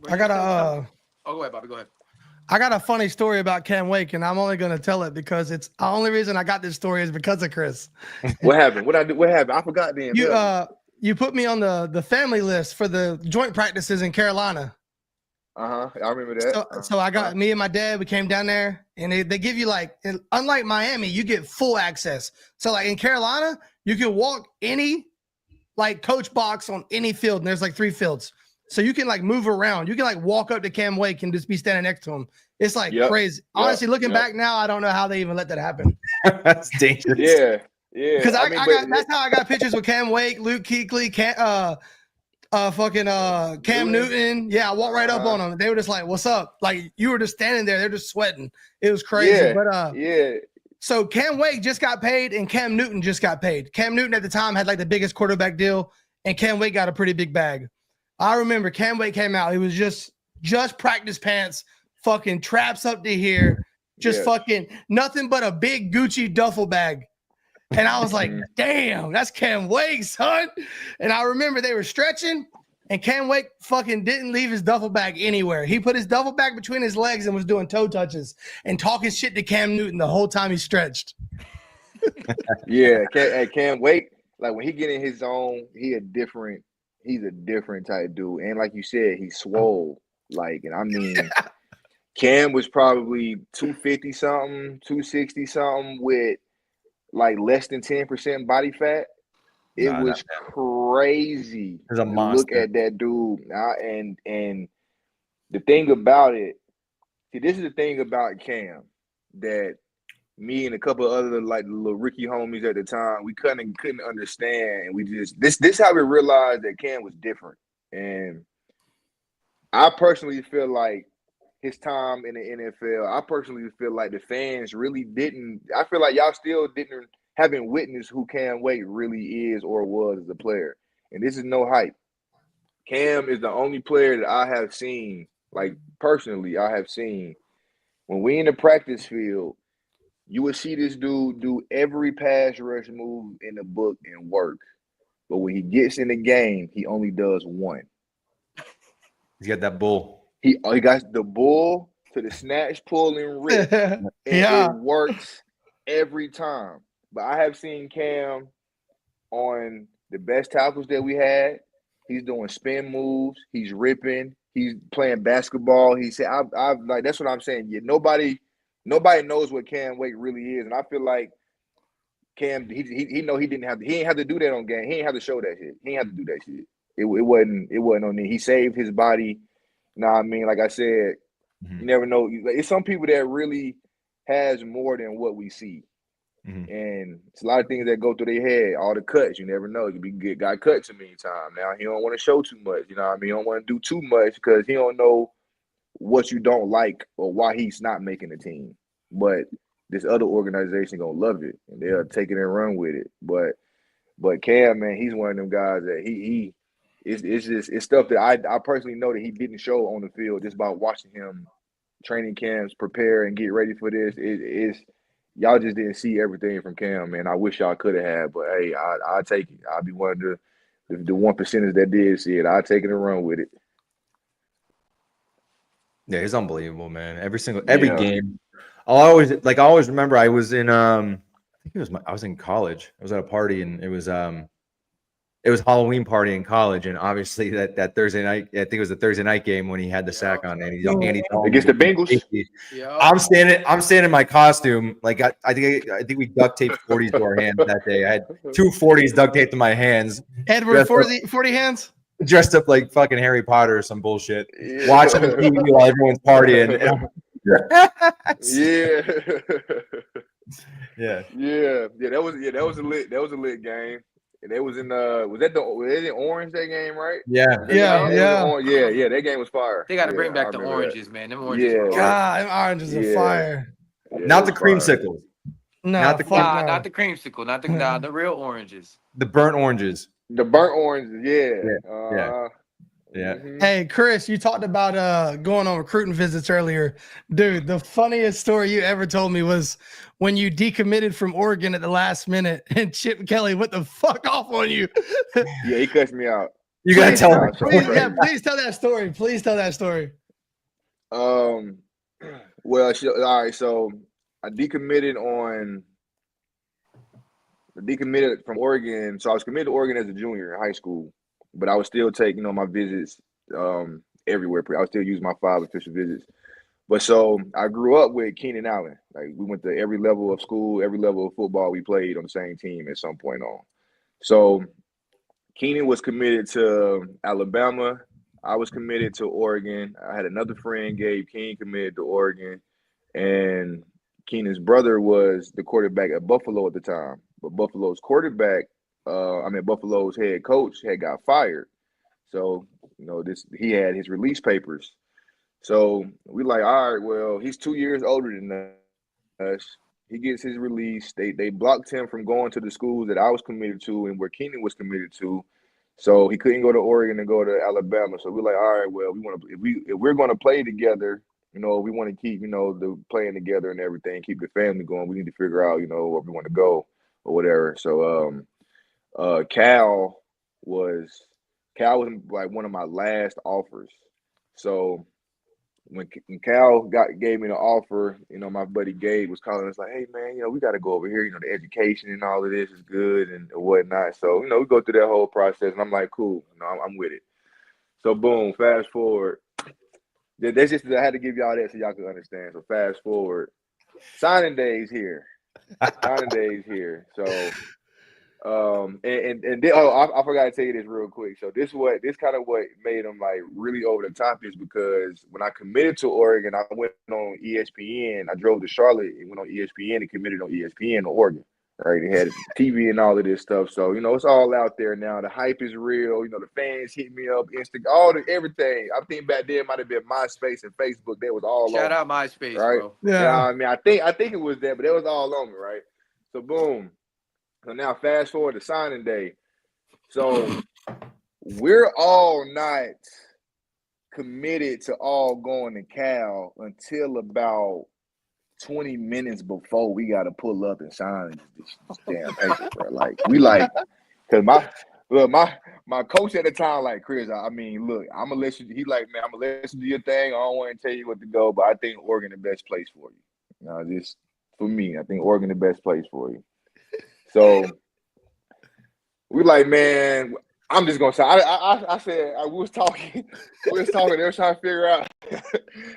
I got oh, go ahead, Bobby. Go ahead. I got a funny story about Cam Wake, and I'm only going to tell it because it's the only reason I got this story is because of Chris. What happened? What happened? I forgot the You put me on the family list for the joint practices in Carolina. I remember that. So I got me and my dad. We came down there, and they give you unlike Miami, you get full access. So like in Carolina, you can walk any coach box on any field, and there's 3 fields. So you can like move around. You can like walk up to Cam Wake and just be standing next to him. It's like crazy. Honestly, looking back now, I don't know how they even let that happen. That's dangerous. Yeah. Because that's how I got pictures with Cam Wake, Luke Kuechly, Cam Newton. Yeah, I walked right up on them. They were just like, "What's up?" Like you were just standing there. They're just sweating. It was crazy. But So Cam Wake just got paid, and Cam Newton just got paid. Cam Newton at the time had like the biggest quarterback deal, and Cam Wake got a pretty big bag. I remember Cam Wake came out. It was just practice pants, fucking traps up to here, just fucking nothing but a big Gucci duffel bag. And I was like, damn, that's Cam Wake, son. And I remember they were stretching, and Cam Wake fucking didn't leave his duffel bag anywhere. He put his duffel bag between his legs and was doing toe touches and talking shit to Cam Newton the whole time he stretched. Cam Wake, like when he get in his zone, he's a different type dude. And like you said, he's swole. Like, and I mean, Cam was probably 250 something, 260 something with like less than 10% body fat. It was crazy to look at that dude. And the thing about it, see, this is the thing about Cam that me and a couple of other like little Ricky homies at the time, we couldn't understand. And we just this how we realized that Cam was different. And I personally feel like his time in the NFL, I personally feel like the fans really didn't. I feel like y'all still haven't witnessed who Cam Wake really is or was as a player. And this is no hype. Cam is the only player that I have seen, like personally, I have seen when we in the practice field, you would see this dude do every pass rush move in the book and work. But when he gets in the game, he only does one. He's got that bull. He got the bull to the snatch, pull, and rip. And it works every time. But I have seen Cam on the best tackles that we had. He's doing spin moves. He's ripping. He's playing basketball. He said, "I like that's what I'm saying." Yeah, nobody knows what Cam Wake really is, and I feel like Cam he know he ain't have to do that on game. He ain't have to show that shit. He ain't have to do that shit. It wasn't on me. He saved his body. You know what I mean? Like I said, you never know. It's some people that really has more than what we see. And it's a lot of things that go through their head. All the cuts, you never know. You can get got cut too many times. Now he don't want to show too much. You know what I mean? He don't want to do too much because he don't know what you don't like or why he's not making the team. But this other organization gonna love it and they'll take it and run with it. But Cam, man, he's one of them guys that it's stuff that I personally know that he didn't show on the field just by watching him training camps, prepare and get ready for this. Y'all just didn't see everything from Cam, man. I wish y'all could have had, but hey, I take it. I'll be one of the 1% that did see it. I'll take it and run with it. Yeah, he's unbelievable, man. Every game. I always remember I was in I was in college. I was at a party and it was Halloween party in college, and obviously that Thursday night, I think it was the Thursday night game when he had the sack on Andy against the Bengals. I'm standing in my costume, like I think we duct taped 40s to our hands that day. I had 2 40s duct taped to my hands. Edward 40 hands. Dressed up like fucking Harry Potter or some bullshit. Watching the TV while everyone's partying. That was a lit game. And they was in was it in Orange that game, right? Yeah. That game was fire. They got to bring back the oranges, man. Them oranges. God, them oranges are fire. Not the creamsicles. No, not the creamsicle, not the real oranges. The burnt oranges. The burnt oranges, yeah. Hey, Chris, you talked about going on recruiting visits earlier. Dude, the funniest story you ever told me was when you decommitted from Oregon at the last minute and Chip Kelly went the fuck off on you. Yeah, he cussed me out. You gotta tell me. Please tell that story. Please tell that story. Well, all right, so I decommitted from Oregon. So I was committed to Oregon as a junior in high school, but I would still take, my visits everywhere. I would still use my 5 official visits. But so I grew up with Keenan Allen. Like we went to every level of school, every level of football. We played on the same team at some point on. So Keenan was committed to Alabama, I was committed to Oregon. I had another friend, Gabe King, committed to Oregon, and Keenan's brother was the quarterback at Buffalo at the time. But Buffalo's Buffalo's head coach had got fired. So, he had his release papers. So we like, all right, well, he's 2 years older than us. He gets his release. They blocked him from going to the schools that I was committed to and where Keenan was committed to. So he couldn't go to Oregon and go to Alabama. So we're like, all right, well, we want to if we're going to play together, we want to keep, the playing together and everything, keep the family going. We need to figure out, where we want to go or whatever. So Cal was like one of my last offers. So when Cal gave me the offer, my buddy Gabe was calling us like, hey man, we got to go over here. The education and all of this is good and whatnot. So, we go through that whole process and I'm like, cool, I'm with it. So boom, fast forward. That's just, I had to give y'all that so y'all can understand. So fast forward, signing days here. So, I forgot to tell you this real quick. So this kind of what made them like really over the top is because when I committed to Oregon, I went on ESPN. I drove to Charlotte and went on ESPN and committed on ESPN to Oregon. Right, they had TV and all of this stuff. So it's all out there now. The hype is real. The fans hit me up, everything. I think back then it might have been MySpace and Facebook. That was all Shout on out MySpace, right? bro. Yeah. I think it was that, but it was all on me, right? So boom. So now fast forward to signing day. So we're all not committed to all going to Cal until about 20 minutes before we got to pull up and sign this damn paper, bro. Like, because my coach at the time, like, Chris, look, I'm going to let you, he like, man, I'm going to let you do your thing. I don't want to tell you what to go, but I think Oregon the best place for you. Just for me, I think Oregon the best place for you. So we like, man, I'm just gonna say. I said we was talking. They were trying to figure out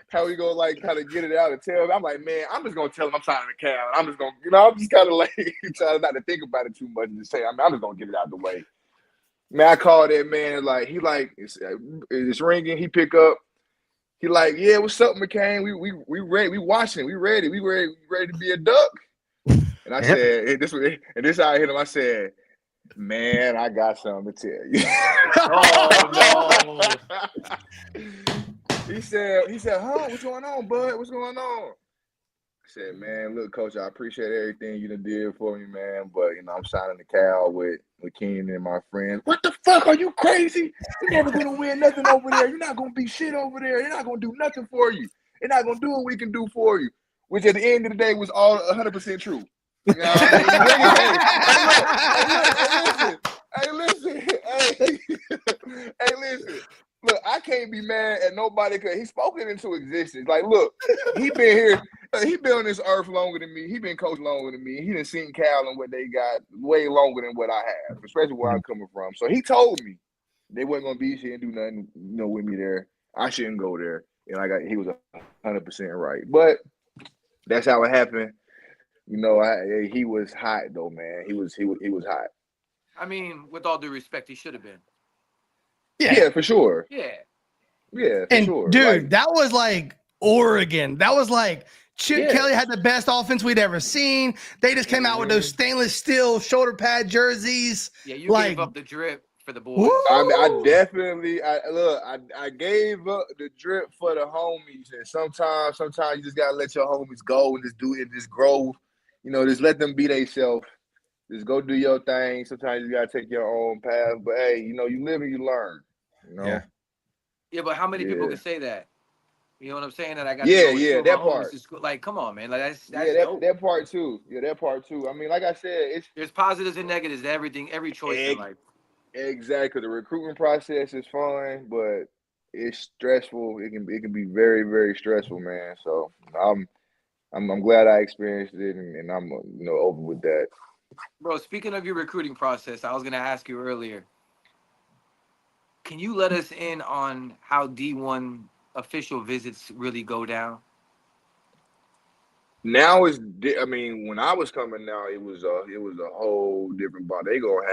how we gonna like kind of get it out and tell them. I'm like, man, I'm just gonna tell them I'm signing a Cal. I'm just gonna, I'm just kind of like trying not to think about it too much and just say, I'm just gonna get it out of the way. Man, I called that man. Like it's ringing. He pick up. He like, yeah, what's up, McCain? We ready. We watching. We ready. We ready to be a duck. And I said, and this how I hit him. I said, man, I got something to tell you. Oh no. He said, huh? What's going on, bud? What's going on? I said, man, look, coach, I appreciate everything you done did for me, man. But I'm signing the Cal with Keenan and my friends. What the fuck? Are you crazy? You're never gonna win nothing over there. You're not gonna be shit over there. They're not gonna do nothing for you. They're not gonna do what we can do for you. Which at the end of the day was all 100% true. You know what I mean? Hey, listen. Look, I can't be mad at nobody because he's spoken into existence. Like, look, he been here. He been on this earth longer than me. He been coached longer than me. He done seen Cal and what they got way longer than what I have, especially where I'm coming from. So he told me they wasn't gonna be shit and do nothing, with me there. I shouldn't go there, and he was 100% right. But that's how it happened. He was hot though, man. He was hot. I mean, with all due respect, he should have been. Yeah, for sure. Yeah, for sure. Dude, that was like Oregon. That was like Chip Kelly had the best offense we'd ever seen. They just came out with those stainless steel shoulder pad jerseys. Yeah, you gave up the drip for the boys. I definitely I gave up the drip for the homies, and sometimes you just gotta let your homies go and just do it, just grow. Just let them be themselves. Just go do your thing. Sometimes you gotta take your own path, but hey, you live and you learn. Yeah, but how many people can say that? You know what I'm saying? That I got that part. Like, come on, man. Like that's dope. that part too. Yeah, that part too. I mean, like I said, there's positives and negatives to everything, every choice in life. Exactly. The recruitment process is fun, but it's stressful. It can be very, very stressful, man. So I'm glad I experienced it, and I'm over with that. Bro, speaking of your recruiting process, I was gonna ask you earlier. Can you let us in on how D1 official visits really go down? Now when I was coming now, it was a whole different ball. They gonna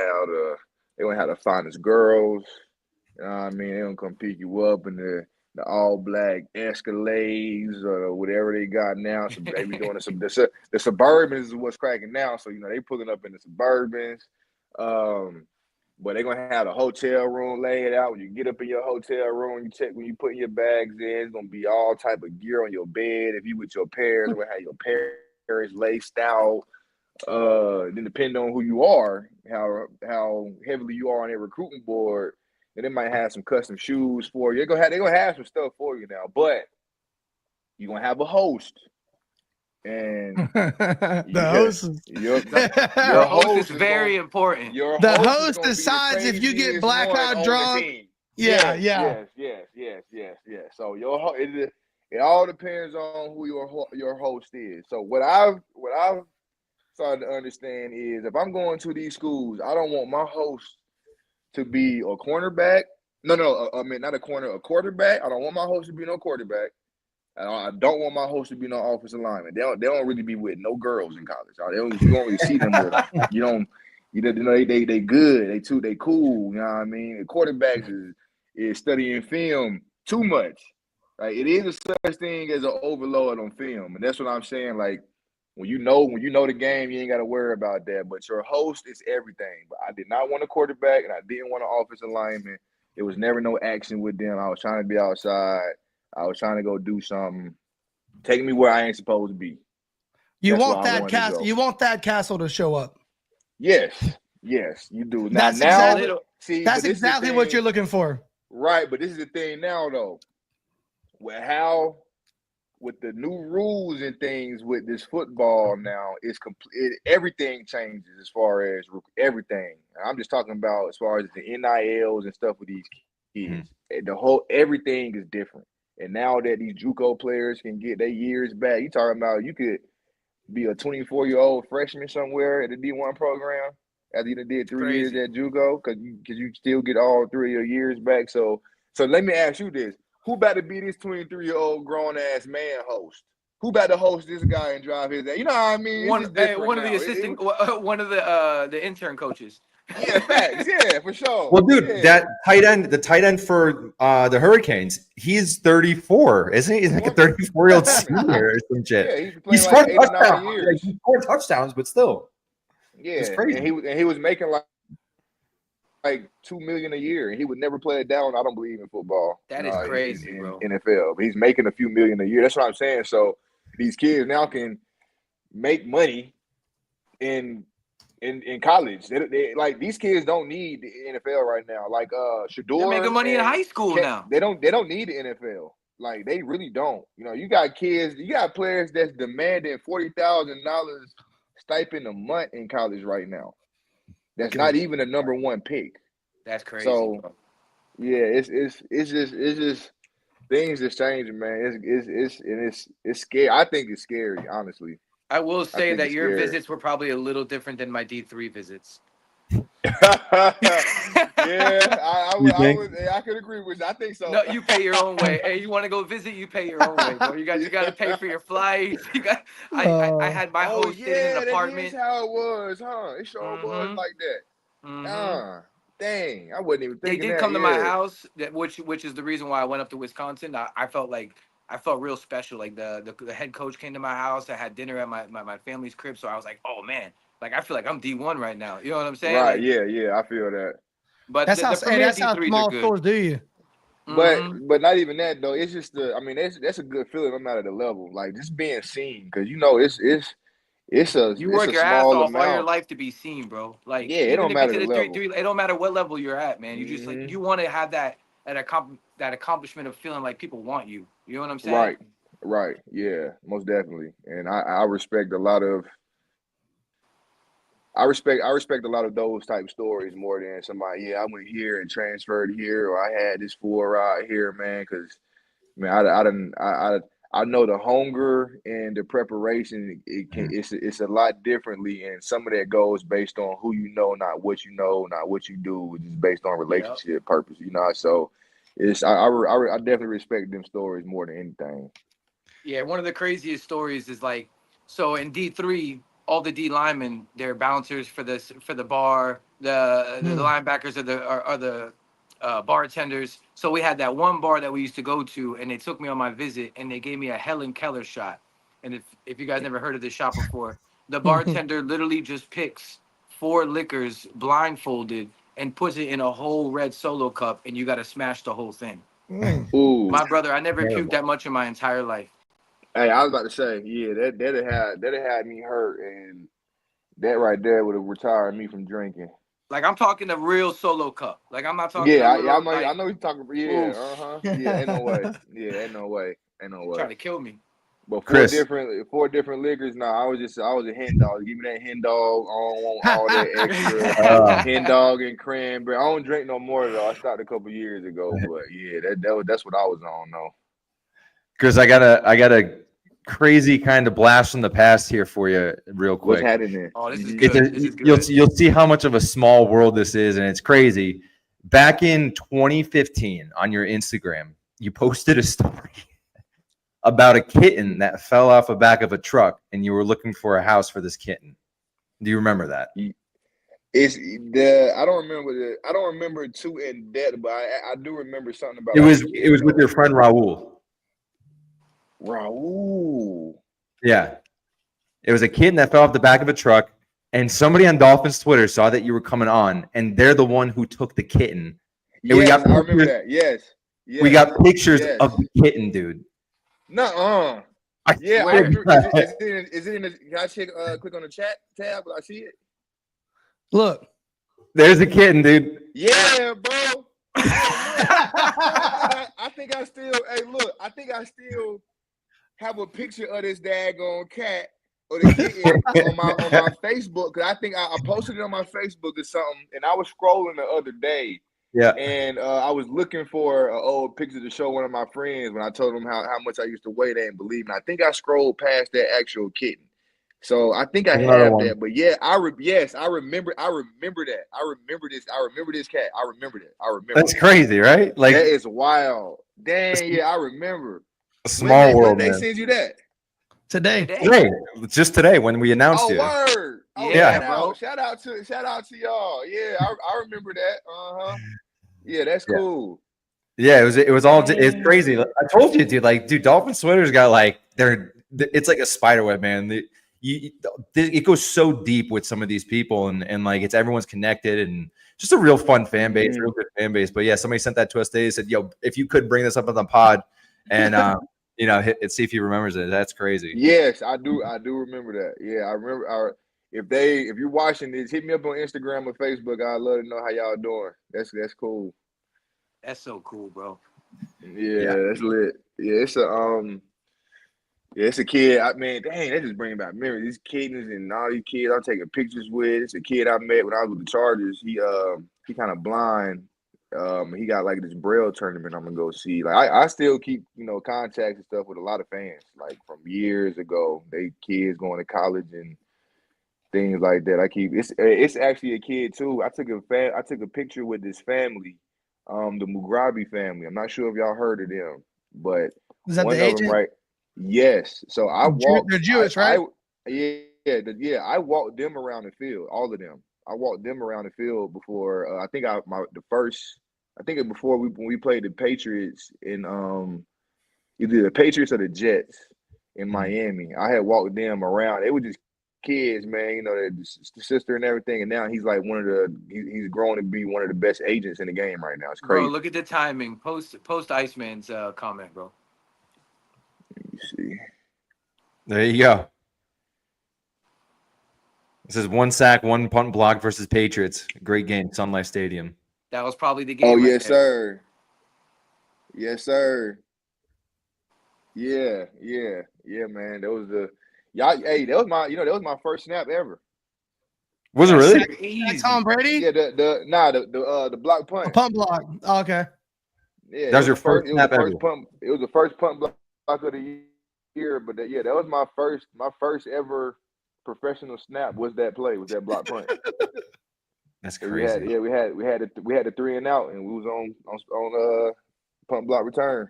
have the finest girls. You know what I mean? They don't come pick you up in the all black Escalades or whatever they got now. So they be doing the Suburbans is what's cracking now. So they pulling up in the Suburbans. But they're gonna have a hotel room laid out. When you get up in your hotel room, you check when you put your bags in. It's gonna be all type of gear on your bed. If you with your parents, we're gonna have your parents laced out. Then depending on who you are, how heavily you are on their recruiting board, and they might have some custom shoes for you. They're gonna have some stuff for you now, but you're gonna have a host. And the host is very important. The host decides if you get blackout drunk. Yes. So it all depends on who your host is. So what I've started to understand is if I'm going to these schools, I don't want my host to be a cornerback. No, I mean not a quarterback. I don't want my host to be no quarterback. I don't want my host to be no offensive lineman. They don't really be with no girls in college. You don't really see them with them. They good. They cool. You know what I mean? The quarterbacks is studying film too much. Like it is a such thing as an overload on film, and that's what I'm saying. Like when you know the game, you ain't got to worry about that. But your host is everything. But I did not want a quarterback, and I didn't want an offensive lineman. There was never no action with them. I was trying to be outside. I was trying to go do something. Take me where I ain't supposed to be. You want that Castle to show up. Yes, you do. That's exactly what you're looking for. Right, but this is the thing now, though. With the new rules and things with this football now, everything changes as far as everything. I'm just talking about as far as the NILs and stuff with these kids. Everything is different. And now that these JUCO players can get their years back, you talking about you could be a 24-year-old freshman somewhere at the D1 program after you did 3 years at JUCO because you still get all 3 of your years back. So let me ask you this: who about to be this 23-year-old grown ass man host? Who about to host this guy and drive his? You know what I mean? One of the intern coaches. Yeah, facts. Yeah, for sure. Well, dude, that the tight end for the Hurricanes, he's 34, isn't he? He's like a 34-year-old senior or some shit. He scored like touchdowns. He scored touchdowns, but still. Yeah, it's crazy. And he was making like $2 million a year, and he would never play it down. I don't believe in football. That is crazy, bro. NFL, but he's making a few million a year. That's what I'm saying. So these kids now can make money in college. They like these kids don't need the NFL right now. Like Shador, they're making money in high school now. They don't need the NFL. Like they really don't. You got kids, you got players that's demanding $40,000 stipend a month in college right now. That's not even a number one pick. That's crazy. So bro. yeah, it's just things is changing, man. It's scary. I think it's scary, honestly. I will say that your visits were probably a little different than my D3 visits. I could agree with you. I think so. No, you pay your own way. Hey, you want to go visit? You pay your own way, bro. You got to pay for your flights. I had my host in an apartment. That's how it was, huh? It sure was like that. Dang, I wasn't even thinking. They did come to my house, which is the reason why I went up to Wisconsin. I felt real special. Like the head coach came to my house. I had dinner at my family's crib, so I was like, oh man, like I feel like I'm D1 right now. You know what I'm saying? Right? Like, yeah, I feel that. But that's how small stores do you. But not even that though. It's just that's a good feeling. No matter the level, like just being seen, because you work your ass off all your life to be seen, bro. Like it don't matter the level. It don't matter what level you're at, man. You just like you want to have that accomplishment of feeling like people want you. You know what I'm saying? Right. Yeah, most definitely. And I respect a lot of. I respect a lot of those type of stories more than somebody. Yeah, I went here and transferred here, or I had this full ride here, man. Because I know the hunger and the preparation. It's a lot differently, and some of that goes based on who you know, not what you know, not what you do. It's just based on relationship purpose, So I definitely respect them stories more than anything. Yeah, one of the craziest stories is like, so in D3. All the D linemen, they're bouncers for the bar. The linebackers are the bartenders. So we had that one bar that we used to go to, and they took me on my visit, and they gave me a Helen Keller shot. And if you guys never heard of this shot before, the bartender literally just picks 4 liquors blindfolded and puts it in a whole red Solo cup, and you got to smash the whole thing. Ooh. My brother, I never puked that much in my entire life. Hey, I was about to say, yeah, that'd had me hurt, and that right there would have retired me from drinking. Like, I'm talking a real Solo cup. Like, I'm not talking. Yeah, a little, I know you're talking. Yeah, Yeah, ain't no way. Yeah, ain't no way. Trying to kill me. But Chris. 4 different liquors. No, I was a hen dog. Give me that hen dog. I don't want all that extra hen dog and cranberry. I don't drink no more though. I stopped a couple years ago, but yeah, that's what I was on though. Chris, I got a crazy kind of blast from the past here for you, real quick. What's happening? Oh, this is good. This is good. You'll see how much of a small world this is, and it's crazy. Back in 2015, on your Instagram, you posted a story about a kitten that fell off the back of a truck, and you were looking for a house for this kitten. Do you remember that? I don't remember it too in depth, but I do remember something about it was with your friend Raul. Raul. Yeah. It was a kitten that fell off the back of a truck, and somebody on Dolphins Twitter saw that you were coming on, and they're the one who took the kitten. Yes, I remember that. Yes. We got pictures of the kitten, dude. Nuh-uh. Yeah, Where? is it in the, can I check, click on the chat tab? Will I see it? Look. There's a kitten, dude. Yeah, bro. I think I still have a picture of this daggone cat or the kitten on my Facebook, because I think I posted it on my Facebook or something, and I was scrolling the other day. Yeah. And I was looking for an old picture to show one of my friends when I told them how much I used to weigh. They didn't believe me. I think I scrolled past that actual kitten. So I think I have that. But yeah, I remember that. I remember this. I remember this cat. I remember that. That's crazy, right? Like, that is wild. Dang, yeah, I remember. A small world, when man. they send you that? Today. Just today when we announced it. Word. Oh, yeah, bro. Shout out to y'all. Yeah, I remember that. Yeah, that's cool. Yeah, it was all it's crazy. I told you, dude. Like, dude, Dolphins Twitter's got like it's like a spider web, man. It goes so deep with some of these people, and like everyone's connected, and just a real fun fan base, real good fan base. But yeah, somebody sent that to us today. They said, "Yo, if you could bring this up on the pod, and see if he remembers it." That's crazy. Yes, I do remember that. Yeah, I remember. If you're watching this, hit me up on Instagram or Facebook. I'd love to know how y'all doing. That's cool. That's so cool, bro. Yeah, that's lit. Yeah, it's a kid. I mean, dang, that just bringing back memories. These kittens and all these kids I'm taking pictures with. It's a kid I met when I was with the Chargers. He kind of blind. He got like this Braille tournament I'm gonna go see. Like I still keep contacts and stuff with a lot of fans like from years ago. They kids going to college and things like that. It's actually a kid too. I took a picture with this family, the Mugrabi family. I'm not sure if y'all heard of them, but is that one the of agent? them, right? Yes. So I walked. They're Jewish, right? I walked them around the field. All of them. I walked them around the field before. Before when we played the Patriots in either the Patriots or the Jets in Miami. I had walked them around. They were just kids, man. The sister and everything. And now he's like he's growing to be one of the best agents in the game right now. It's crazy. Bro, look at the timing. Post Iceman's comment, bro. Let me see. There you go. This is 1 sack, 1 punt block versus Patriots. Great game, Sun Life Stadium. That was probably the game. Oh, yes, sir. Yes, sir. Yeah, man. That was that was my first snap ever. Was it really? Tom Brady? Yeah, the block punt. A punt block. Oh, okay. Yeah, that was your first snap ever. It was the first punt block of the year, but that was my first ever professional snap. Was that block punt? That's crazy. We had the 3 and out, and we was on punt block return.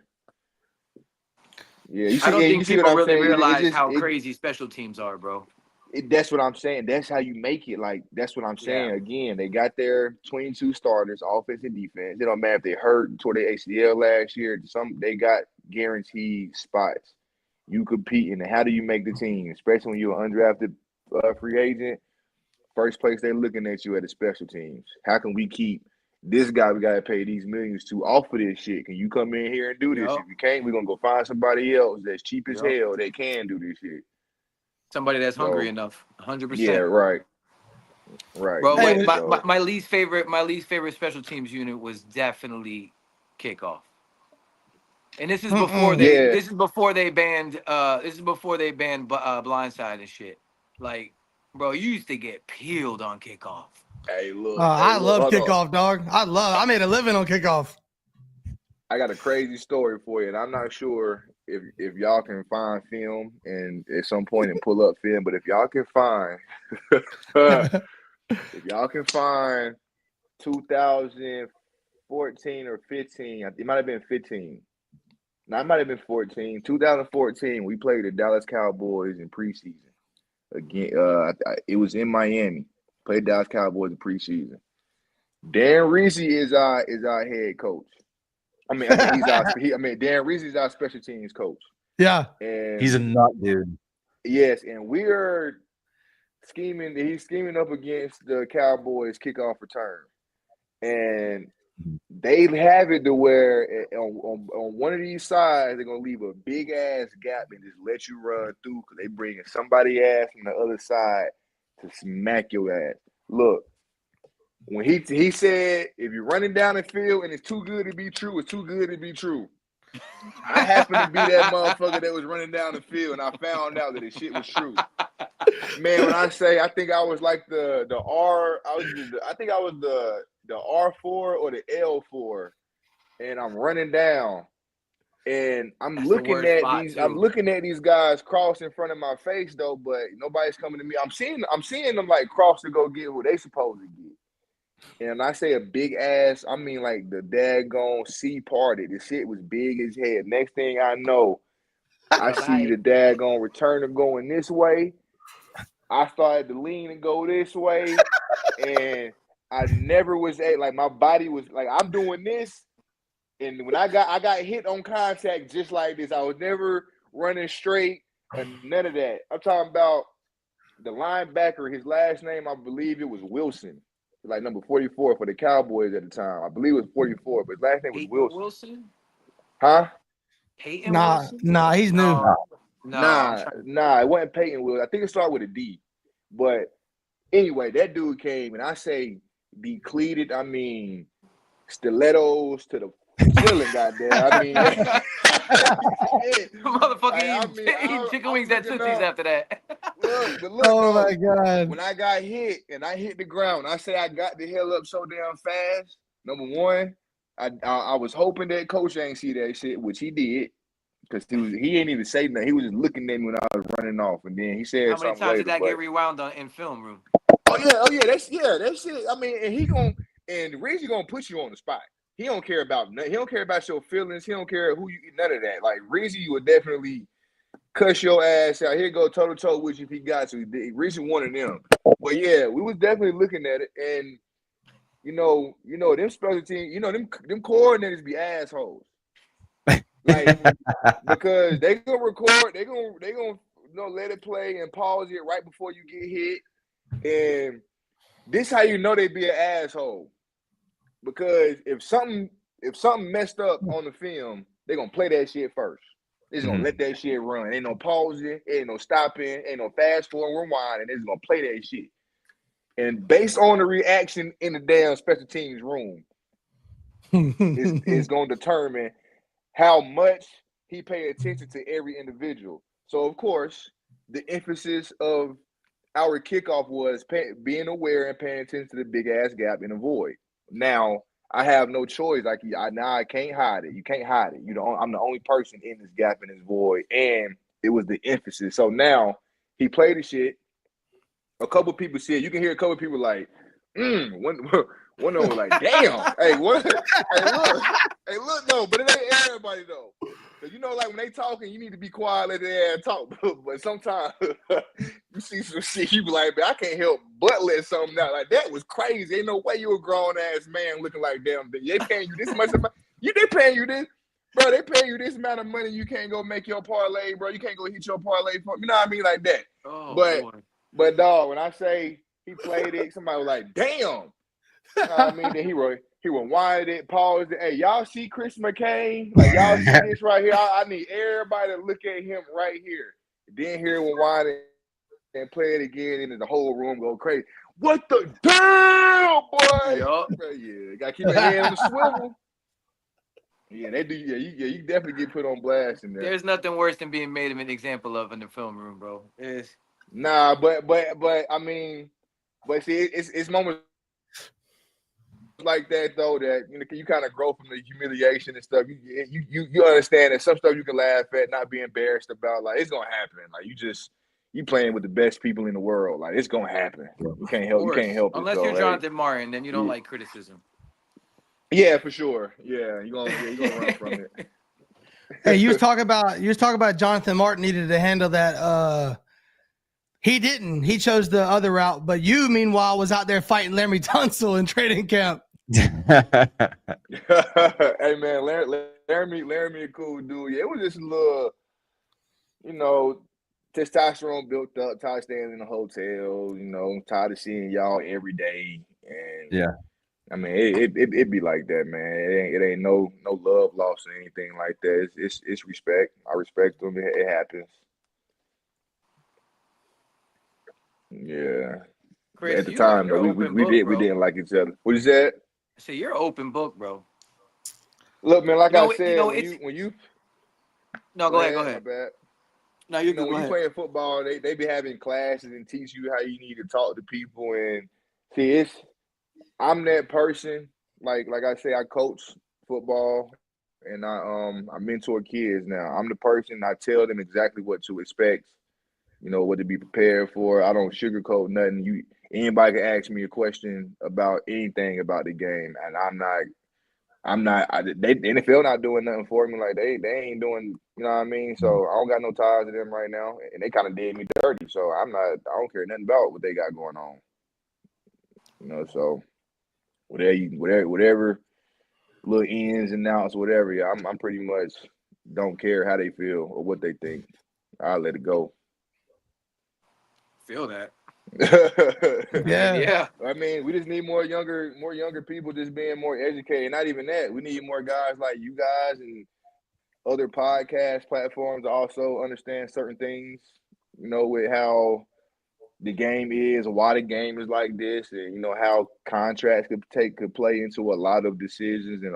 Yeah, I don't think people really realize how crazy special teams are, bro. That's what I'm saying. That's how you make it. Like, that's what I'm saying. Yeah. Again, they got their 22 starters, offense and defense. It don't matter if they hurt, tore their ACL last year. They got guaranteed spots. You competing, and how do you make the team? Especially when you're an undrafted free agent. First place they're looking at you at the special teams. How can we keep this guy we got to pay these millions to off of this shit? Can you come in here and do this? Yep. If you can't, we're going to go find somebody else that's cheap as Yep. hell that can do this shit. Somebody that's hungry enough, 100%. Yeah, right. Right. Bro, Hey, wait, my least favorite special teams unit was definitely kickoff. And this is before this is before they banned blindside and shit. Like, bro, you used to get peeled on kickoff. Hey, look. I love hold kickoff, on. dog. I made a living on kickoff. I got a crazy story for you, and I'm not sure if y'all can find film and at some point and pull up film, but if y'all can find 2014 or 15, it might have been 15. No, it might have been 14. 2014, we played the Dallas Cowboys in preseason. Again, it was in Miami. Played Dallas Cowboys in preseason. Dan Reese is our head coach. Dan Reese is our special teams coach. Yeah. And He's a nut, dude. yes, and we're scheming. He's scheming up against the Cowboys kickoff return, and they have it to where on one of these sides they're gonna leave a big ass gap and just let you run through because they bringing somebody ass from the other side to smack your ass. Look, when he said if you're running down the field and it's too good to be true, it's too good to be true. I happened to be that motherfucker that was running down the field, and I found out that the shit was true. Man, when I say I think I was like the R, I think I was the R4 or the L4, and I'm running down, and I'm looking at these guys cross in front of my face though, but nobody's coming to me. I'm seeing them like cross to go get what they supposed to get. And I say a big ass, I mean like the daggone C parted. The shit was big as hell. Next thing I know, I see the daggone returner going this way. I started to lean and go this way, and I never was like my body was like I'm doing this, and when I got hit on contact just like this, I was never running straight and none of that. I'm talking about the linebacker. His last name, I believe it was Wilson, like number 44 for the Cowboys at the time. I believe it was 44, but his last name was Wilson. Huh? Peyton Wilson? Nah, he's new. Nah, it wasn't Peyton Wilson. I think it started with a D. But anyway, that dude came, and I say decleated, I mean stilettos to the ceiling, goddamn. I mean, motherfucker eating chicken wings at Tootsie's after that. Look, oh my God. When I got hit and I hit the ground, I say I got the hell up so damn fast. Number one, I was hoping that coach ain't see that shit, which he did. Because he ain't even say nothing. He was just looking at me when I was running off, and then he said something. How many times did that get rewound in film room? Oh yeah, that shit. I mean, and Reggie's gonna put you on the spot. He don't care about your feelings. He don't care who you none of that. Like Reggie would definitely cuss your ass out. He'd go toe to toe with you if he got to. Reggie one of them. But yeah, we was definitely looking at it, and you know them special teams. Them coordinators be assholes. Like because they gonna record, they gonna let it play and pause it right before you get hit, and this how you know they be an asshole. Because if something messed up on the film, they gonna play that shit first. They just gonna let that shit run. Ain't no pausing, ain't no stopping, ain't no fast forward, rewind, and they just gonna play that shit. And based on the reaction in the damn special teams room, it's gonna determine how much he pay attention to every individual. So, of course, the emphasis of our kickoff was being aware and paying attention to the big-ass gap in the void. Now, I have no choice. Like, I can't hide it. You can't hide it. I'm the only person in this gap in this void, and it was the emphasis. So now he played the shit. A couple people said, you can hear a couple people like, one of them was like, damn. Hey, what? Hey, look, no, but it ain't everybody though. Cause you know, like when they talking, you need to be quiet, let their ass talk. But sometimes you see some shit, you be like, man, I can't help but let something out. Like that was crazy. Ain't no way you a grown ass man looking like them. They paying you this much. They paying you this, bro. They paying you this amount of money. You can't go make your parlay, bro. You can't go hit your parlay. You know what I mean, like that. Oh, but dog, when I say he played it, somebody was like, damn. You know what I mean? Then he rewinded it, paused it. Hey, y'all see Chris McCain? Like, y'all see this right here? I need everybody to look at him right here. Then hear him rewind it and play it again, and the whole room go crazy. What the damn, boy? Yup. Yeah, got to keep your head on the swivel. Yeah, they do. Yeah, you definitely get put on blast in there. There's nothing worse than being made of an example of in the film room, bro. Nah, but I mean, but see, it's moments like that though that you kind of grow from the humiliation and stuff. You understand that some stuff you can laugh at, not be embarrassed about. Like it's gonna happen. Like you playing with the best people in the world. Like it's gonna happen. You can't help it. Unless you're Jonathan Martin, then you don't like criticism. Yeah, for sure. Yeah, you gonna run from it. Hey, you was talking about Jonathan Martin needed to handle that. He didn't. He chose the other route. But you, meanwhile, was out there fighting Larry Tunsil in training camp. Hey man, Laramie a cool dude. Yeah, it was just a little, testosterone built up, tired of staying in the hotel, tired of seeing y'all every day. And yeah. I mean, it be like that, man. It ain't no love lost or anything like that. It's respect. I respect them. It happens. Yeah. Chris, at the time, though, we didn't like each other. What is that? So you're an open book, bro. Look, man, like I said, when you no, go ahead. My bad. No, you're good. When you playing football, they be having classes and teach you how you need to talk to people. And see, I'm that person. Like I say, I coach football and I mentor kids now. I'm the person, I tell them exactly what to expect, what to be prepared for. I don't sugarcoat nothing. Anybody can ask me a question about anything about the game, and the NFL not doing nothing for me. Like they ain't doing, you know what I mean? So I don't got no ties to them right now, and they kind of did me dirty. So I don't care nothing about what they got going on. So whatever little ins and outs, whatever. Yeah, I'm pretty much don't care how they feel or what they think. I'll let it go. Feel that. Yeah. I mean, we just need more younger people just being more educated. Not even that. We need more guys like you guys and other podcast platforms to also understand certain things, with how the game is, why the game is like this, and how contracts could play into a lot of decisions and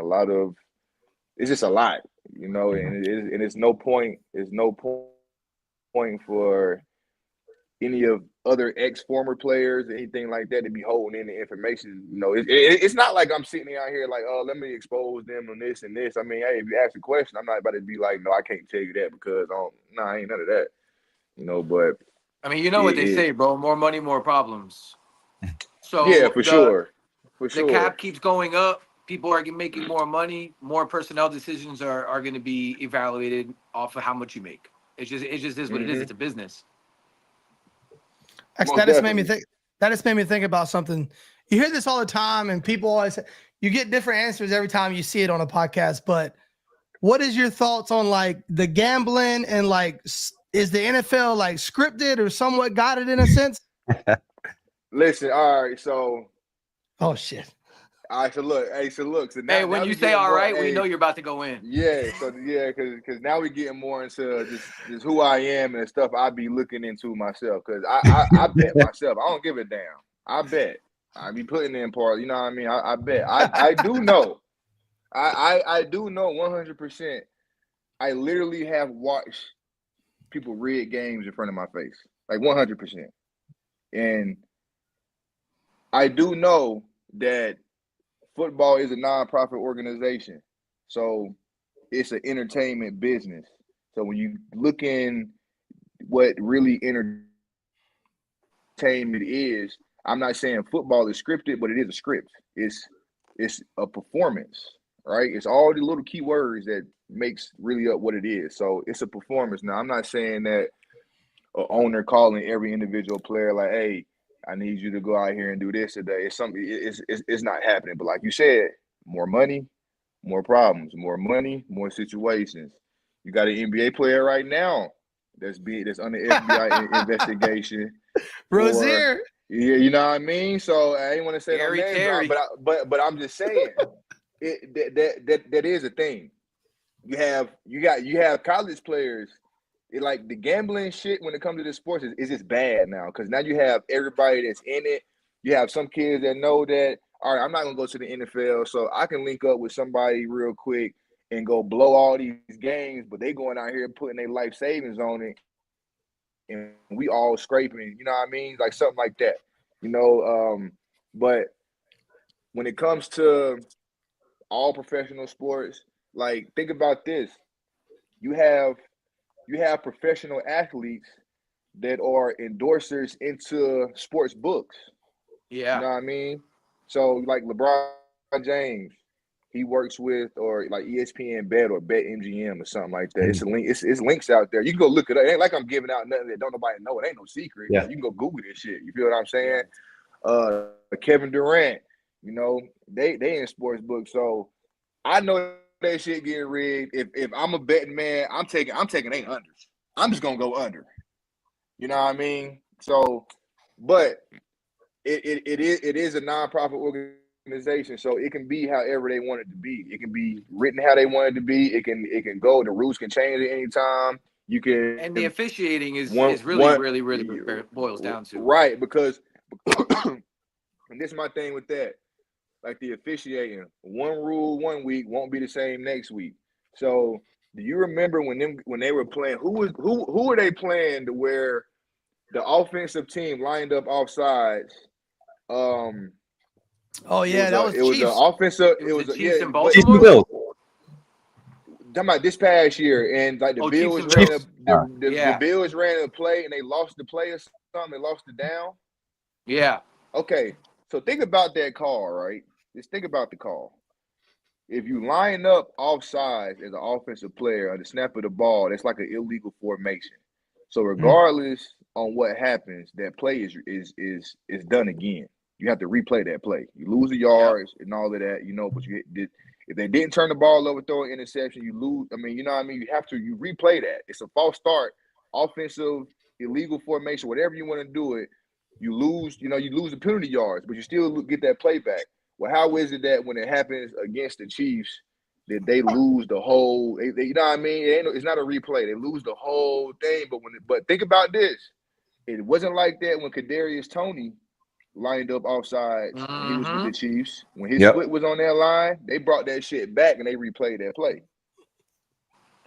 it's just a lot, and it's no point. There's no point for any of other former players, anything like that, to be holding in the information. It's not like I'm sitting out here like, oh, let me expose them on this and this. I mean, hey, if you ask a question, I'm not about to be like, no, I can't tell you that because I ain't none of that. But I mean, what they say, bro. More money, more problems. So yeah, for sure. The cap keeps going up. People are making more money. More personnel decisions are going to be evaluated off of how much you make. It just is what it is. It's a business. That just made me think. That just made me think about something. You hear this all the time, and people always say, you get different answers every time you see it on a podcast. But what is your thoughts on like the gambling and like, is the NFL like scripted or somewhat guided in a sense? Listen, all right, so. Oh shit. All right, so look. So now, when you say all right, we know you're about to go in. Yeah, because now we're getting more into just who I am and stuff I be looking into myself. Because I bet myself. I don't give a damn. I bet. I be putting in part. You know what I mean? I bet. I do know. I do know 100%. I literally have watched people rig games in front of my face, like 100%. And I do know that football is a nonprofit organization, so it's an entertainment business. So when you look in what really entertainment is, I'm not saying football is scripted, but it is a script. It's a performance, right? It's all the little key words that makes really up what it is. So it's a performance. Now, I'm not saying that an owner calling every individual player like, hey, I need you to go out here and do this today. It's something. It's not happening. But like you said, more money, more problems. More money, more situations. You got an NBA player right now that's under FBI investigation. Rozier. Yeah, you know what I mean. So I ain't want to say no Gary names, Terry. but I'm just saying that is a thing. You have college players. Like the gambling shit when it comes to this sports is just bad now because now you have everybody that's in it. You have some kids that know that, all right, I'm not gonna go to the NFL, so I can link up with somebody real quick and go blow all these games, but they going out here putting their life savings on it, and we all scraping, you know what I mean? Like something like that, you know. But when it comes to all professional sports, like think about this: you have professional athletes that are endorsers into sports books. Yeah. You know what I mean? So like LeBron James, he works with or like ESPN Bet or BetMGM or something like that. It's a link. It's links out there. You can go look it up. It ain't like I'm giving out nothing that don't nobody know. It ain't no secret. Yeah. You can go Google this shit. You feel what I'm saying? Kevin Durant, you know, they in sports books. So I know that shit getting rigged. If I'm a betting man, I'm taking 8 unders. I'm just gonna go under. You know what I mean? So, but it is a nonprofit organization, so it can be however they want it to be. It can be written how they want it to be. It can go. The rules can change at any time. You can, and the officiating is really boils down to right because and this is my thing with that. Like the officiating, one rule 1 week won't be the same next week. So, do you remember when they were playing? Who were they playing to where the offensive team lined up offsides? Oh yeah, that was it was Chiefs. an offensive. It was the Chiefs in Chiefs Baltimore. and Bills. Talking about this past year, and like the Bills Chiefs ran the Bills ran a play and they lost the play or something. They lost it down. Yeah. Okay, so think about that call, right? Just think about the call. If you line up offsides as an offensive player on the snap of the ball, that's like an illegal formation. So regardless on what happens, that play is done again. You have to replay that play. You lose the yards and all of that, you know. But if they didn't turn the ball over, throw an interception, you lose. I mean, you know what I mean. You replay that. It's a false start, offensive, illegal formation, whatever you want to do it. You lose. You know, you lose the penalty yards, but you still get that play back. Well, how is it that when it happens against the Chiefs, that they lose the whole? They you know what I mean? It's not a replay. They lose the whole thing. But think about this: it wasn't like that when Kadarius Toney lined up offsides when he was with the Chiefs. When his foot was on that line, they brought that shit back and they replayed that play.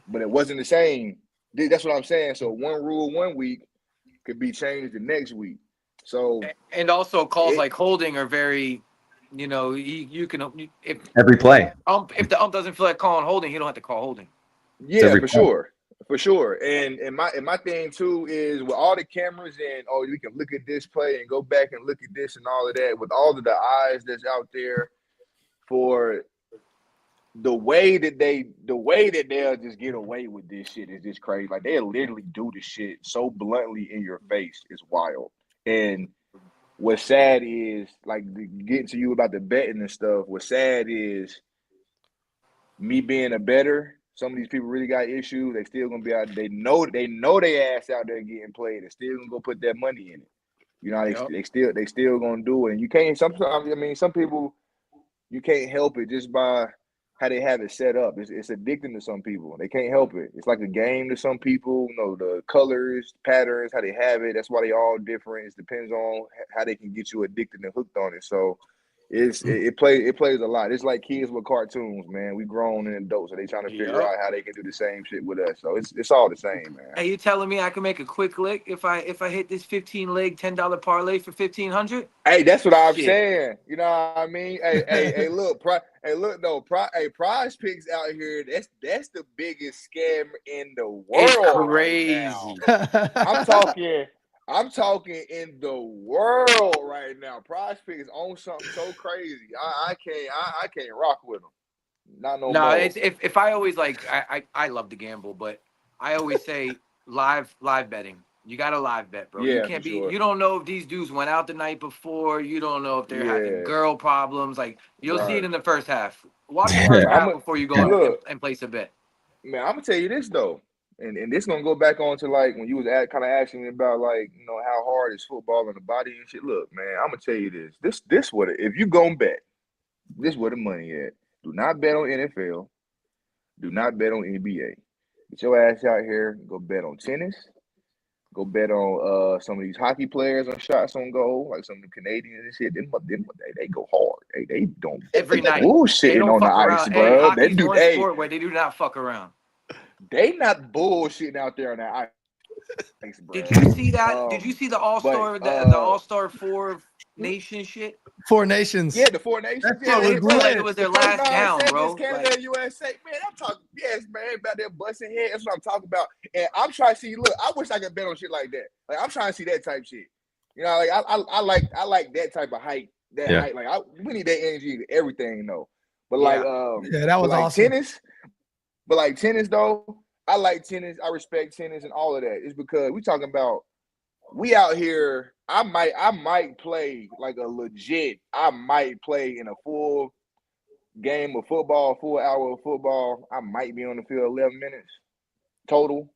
But it wasn't the same. That's what I'm saying. So one rule 1 week could be changed the next week. So and also calls like holding are very. You know, you can if every play. If the ump doesn't feel like calling holding, he don't have to call holding. Yeah, for sure. And my thing too is with all the cameras and we can look at this play and go back and look at this and all of that. With all of the eyes that's out there for the way that they'll just get away with this shit is just crazy. Like they'll literally do this shit so bluntly in your face. It's wild. And what's sad is, like, getting to you about the betting and stuff, what's sad is me being a bettor, some of these people really got issues. They still going to be out. They know they ass out there getting played. They're still going to go put that money in it. You know, they still going to do it. And you can't, sometimes, I mean, some people, you can't help it just by how they have it set up. It's addicting to some people. They can't help it. It's like a game to some people. You know, the colors, patterns, how they have it. That's why they all different. It depends on how they can get you addicted and hooked on it. So it plays a lot. It's like kids with cartoons, man. We grown and adults, so they trying to figure out how they can do the same shit with us. So it's all the same, man. Hey, you telling me I can make a quick lick if I hit this 15-leg $10 parlay for $1,500? Hey, that's what I'm saying. You know what I mean? Hey, look, Prize Picks out here. That's the biggest scam in the world. It's crazy. Right, I'm talking in the world right now. Prize Picks is on something so crazy. I can't rock with them. Not no No, more. it's if I always like I love to gamble, but I always say live betting. You got to live bet, bro. You Yeah, can't for be. sure. You don't know if these dudes went out the night before. You don't know if they're having Yeah. girl problems. Like you'll see it Right. in the first half. Watch the first half before you go Look. and place a bet. Man, I'm gonna tell you this though, and this gonna go back on to like when you was kind of asking me about like how hard is football on the body and shit. Look, man, I'm gonna tell you this. This what if you gonna bet, this where the money at. Do not bet on NFL. Do not bet on NBA. Get your ass out here. Go bet on tennis. Go bet on some of these hockey players on shots on goal, like some of the Canadians and shit. Them they go hard. They don't Every night. bullshitting They don't on the fuck ice, around. Hey, bro. They hockey's do. one sport where they do not fuck around. They not bullshitting out there on that ice, bro. Did you see that? Did you see the All-Star, the All-Star 4 Nation shit? 4 Nations. Yeah, the 4 Nations. That Yeah, shit It was felt like lit. it was their the first last 9 down, seconds, bro. Canada and USA. Man, I'm talking, yes, man, about that busting head. That's what I'm talking about. And I'm trying to see, look, I wish I could bet on shit like that. Like, I'm trying to see that type shit. Like I like that type of hype. Hype. Like we need that energy to everything, though. But like that was awesome. Tennis though, I like tennis. I respect tennis and all of that. It's because we talking about we out here. I might play like a legit. I might play in a full game of football, full hour of football. I might be on the field 11 minutes total.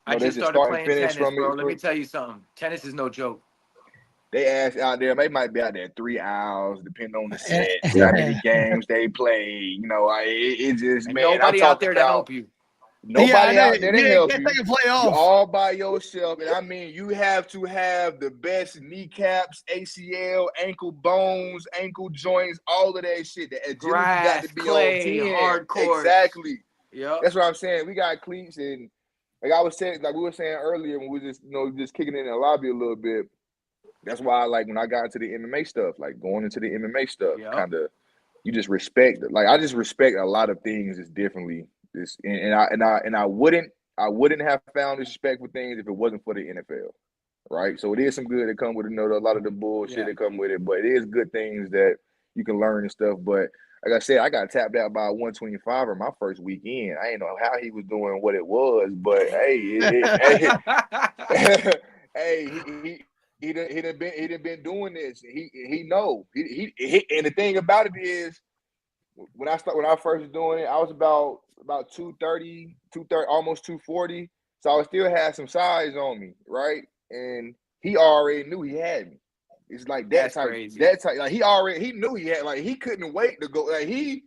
I just started playing tennis, bro. Let me tell you something. Tennis is no joke. They ass out there. They might be out there 3 hours, depending on the sets, how many games they play. It just and man. nobody out there to help you. Nobody out there to help you. Take a play off. You're all by yourself, and I mean, you have to have the best kneecaps, ACL, ankle bones, ankle joints, all of that shit. The agility got to be clay, on 10. hardcore. Exactly. Yeah. That's what I'm saying. We got cleats, and like I was saying, like we were saying earlier, when we were just kicking in the lobby a little bit. That's why, like, when I got into the MMA stuff, like going into the MMA stuff, kind of, you just respect it. Like, I just respect a lot of things just differently. I wouldn't have found this respect for things if it wasn't for the NFL, right? So it is some good that come with it. A lot of the bullshit that come with it, but it is good things that you can learn and stuff. But like I said, I got tapped out by 125 in my first weekend. I didn't know how he was doing what it was, but hey, He done been doing this. He know. He and the thing about it is, when I first was doing it, I was about 230, almost 240. So I still had some size on me, right? And he already knew he had me. It's like that type. Crazy. That type. Like he knew he had. Like he couldn't wait to go. Like he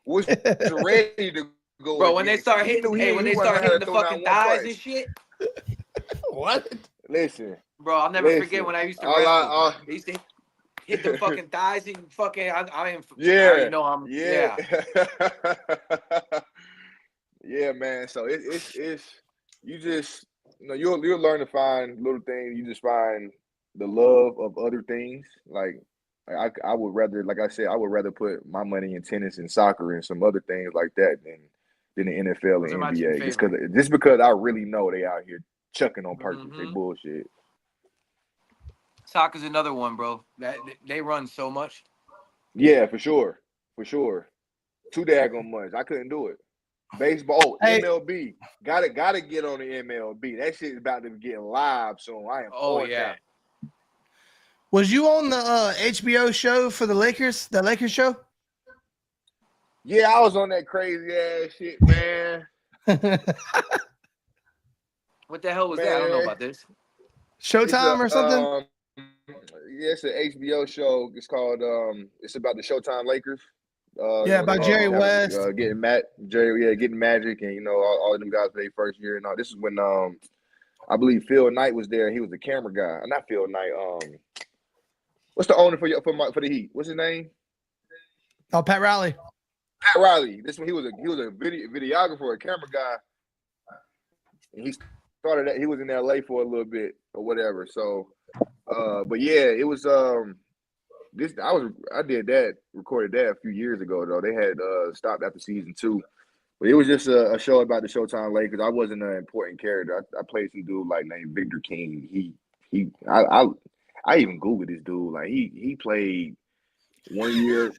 was ready to go. Bro, when they start hitting, the fucking thighs and shit. What? Listen. Bro, I'll never forget when I used to wrestle. They used to hit the fucking thighs and fucking. I already know I'm. Yeah. Yeah, man. So it's you just you'll learn to find little things. You just find the love of other things. Like I would rather, like I said, I would rather put my money in tennis and soccer and some other things like that than the NFL and NBA. Just because I really know they out here chucking on purpose. They bullshit. Soccer's another one, bro. That they run so much. Yeah, for sure. Too daggone much. I couldn't do it. Baseball, MLB. Gotta get on the MLB. That shit's about to get live soon. I am. Oh yeah. That. Was you on the HBO show for the Lakers? The Lakers show? Yeah, I was on that crazy ass shit, man. What the hell was that? I don't know about this. Showtime or something? Yeah, it's an HBO show. It's called it's about the Showtime Lakers. About Jerry West. Getting Magic, and all them guys played first year and all. This is when I believe Phil Knight was there. He was the camera guy. Not Phil Knight. What's the owner for the Heat? What's his name? Oh, Pat Riley. Pat Riley. This one he was a videographer, a camera guy. And he started that. He was in LA for a little bit or whatever. So but yeah, it was I did that, recorded that a few years ago though. They had stopped after season 2. But it was just a show about the Showtime Lakers. I wasn't an important character. I played some dude like named Victor King. I even Googled this dude. Like he played 1 year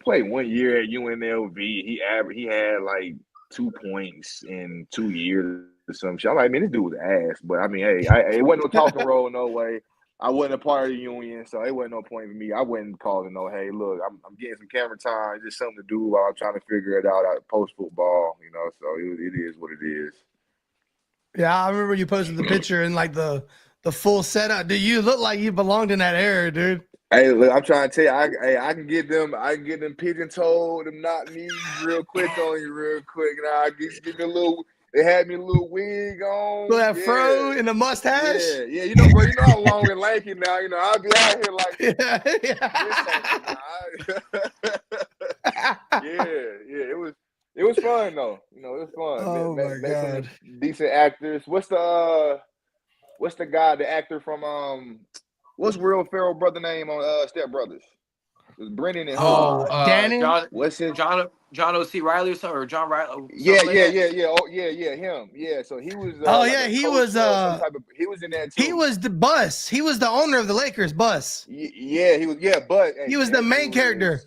Played 1 year at UNLV. He had like 2 points in 2 years or some shit. I'm like, man, this dude was ass. But I mean, hey, it wasn't no talking role, no way. I wasn't a part of the union, so it wasn't no point for me. I wasn't calling no, hey, look, I'm getting some camera time. It's just something to do while I'm trying to figure it out post football, So it is what it is. Yeah, I remember you posted the picture in like the full setup. Dude, you look like you belonged in that era, dude. Hey, look, I'm trying to tell you, I can get them pigeon-toed, them knock knees real quick on you real quick. Now I just give me a little. They had me a little wig on. With that fro and the mustache. Yeah, bro, how long and lanky now. I'll be out here like It was fun though. It was fun. Oh my God. Decent actors. What's the guy, the actor from what's Will Ferrell brother name on Step Brothers? It was Brendan and Danny. What's his John O.C. Riley or something, or John Riley? Yeah. Oh, yeah, him. Yeah, so he was. He was. He was in that too. He was the bus. He was the owner of the Lakers bus. Yeah, he was. Yeah, but he was the main character.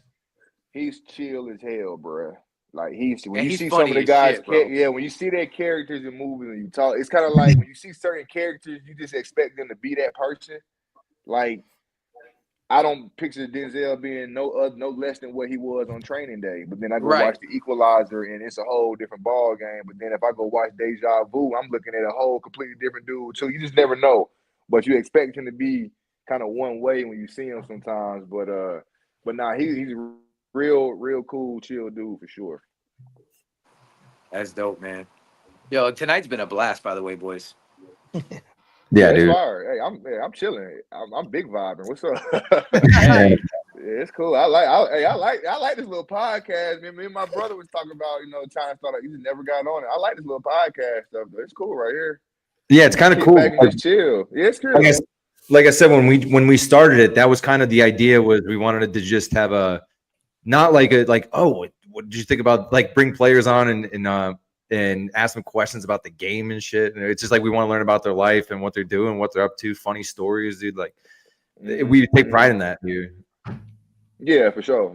He's chill as hell, bro. Like when you he's see some of the guys, when you see their characters in movies and you talk, it's kind of like when you see certain characters, you just expect them to be that person. Like, I don't picture Denzel being no less than what he was on Training Day. But then I go watch The Equalizer, and it's a whole different ball game. But then if I go watch Deja Vu, I'm looking at a whole completely different dude too. You just never know. But you expect him to be kind of one way when you see him sometimes. But nah, he's real cool, chill dude for sure. That's dope, man. Yo, tonight's been a blast, by the way, boys. Yeah, dude. Hey, I'm chilling. I'm big vibing. What's up? Yeah, it's cool. I like this little podcast. Me and my brother was talking about, trying to start. He just never got on it. I like this little podcast stuff. Though. It's cool right here. Yeah, it's kind of cool. Just chill. Yeah, it's cool. Like I said, when we started it, that was kind of the idea. Was we wanted to just have not what did you think about, like, bring players on and ask them questions about the game and shit. And it's just like we want to learn about their life and what they're doing, what they're up to, funny stories, dude. Like, we take pride in that, dude. Yeah, for sure.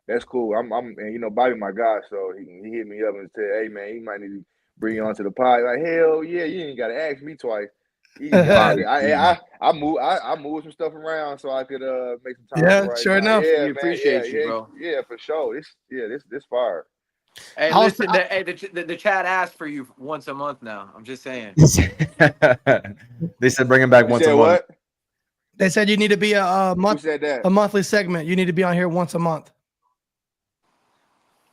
That's cool. I'm and Bobby my guy, so he hit me up and said, "Hey man, you might need to bring you onto the pod." Like, hell yeah, you ain't got to ask me twice. I move some stuff around so I could make some time. Yeah, sure enough. Yeah, we appreciate you, bro. Yeah, for sure. This fire. Hey, listen, the chat asked for you once a month now. I'm just saying. They said bring him back once a month. What? They said you need to be a monthly segment. You need to be on here once a month.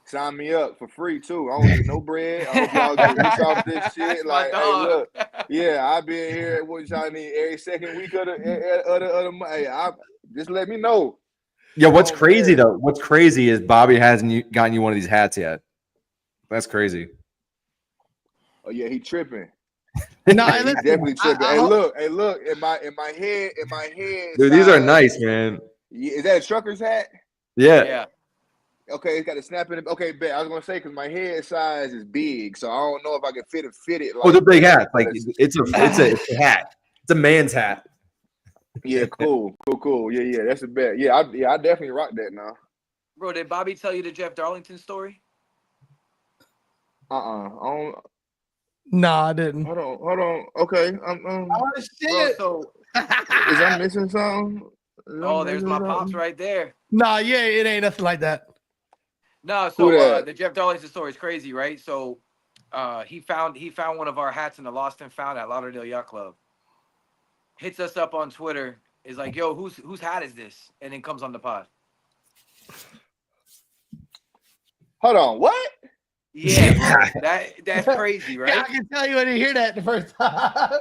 Sign me up for free too. I don't need no bread. I hope y'all get rich off this shit. Like, hey, look, I've been here. What y'all need every second week of the month. Hey, just let me know. Yeah, what's crazy though? What's crazy is Bobby hasn't gotten you one of these hats yet. That's crazy. Oh yeah, he tripping. No, he's definitely tripping. Hey, look, in my head. Dude, these are nice, man. Is that a trucker's hat? Yeah. Okay, it's got a snap in it. Okay, bet. I was gonna say because my head size is big, so I don't know if I can fit it. Like, they're big hats. Like it's a hat. It's a man's hat. Yeah, cool. Yeah, that's a bet. Yeah, I definitely rock that now. Bro, did Bobby tell you the Jeff Darlington story? No, I didn't. Hold on. Okay. Oh shit! Bro, is I missing something? There's my pops right there. Nah, yeah, it ain't nothing like that. No, so the Jeff Darlington story is crazy, right? So he found one of our hats in the Lost and Found at Lauderdale Yacht Club. Hits us up on Twitter, is like, yo, whose hat is this? And then comes on the pod. Hold on, what? Yeah, that's crazy, right? Yeah, I can tell you when you hear that the first time.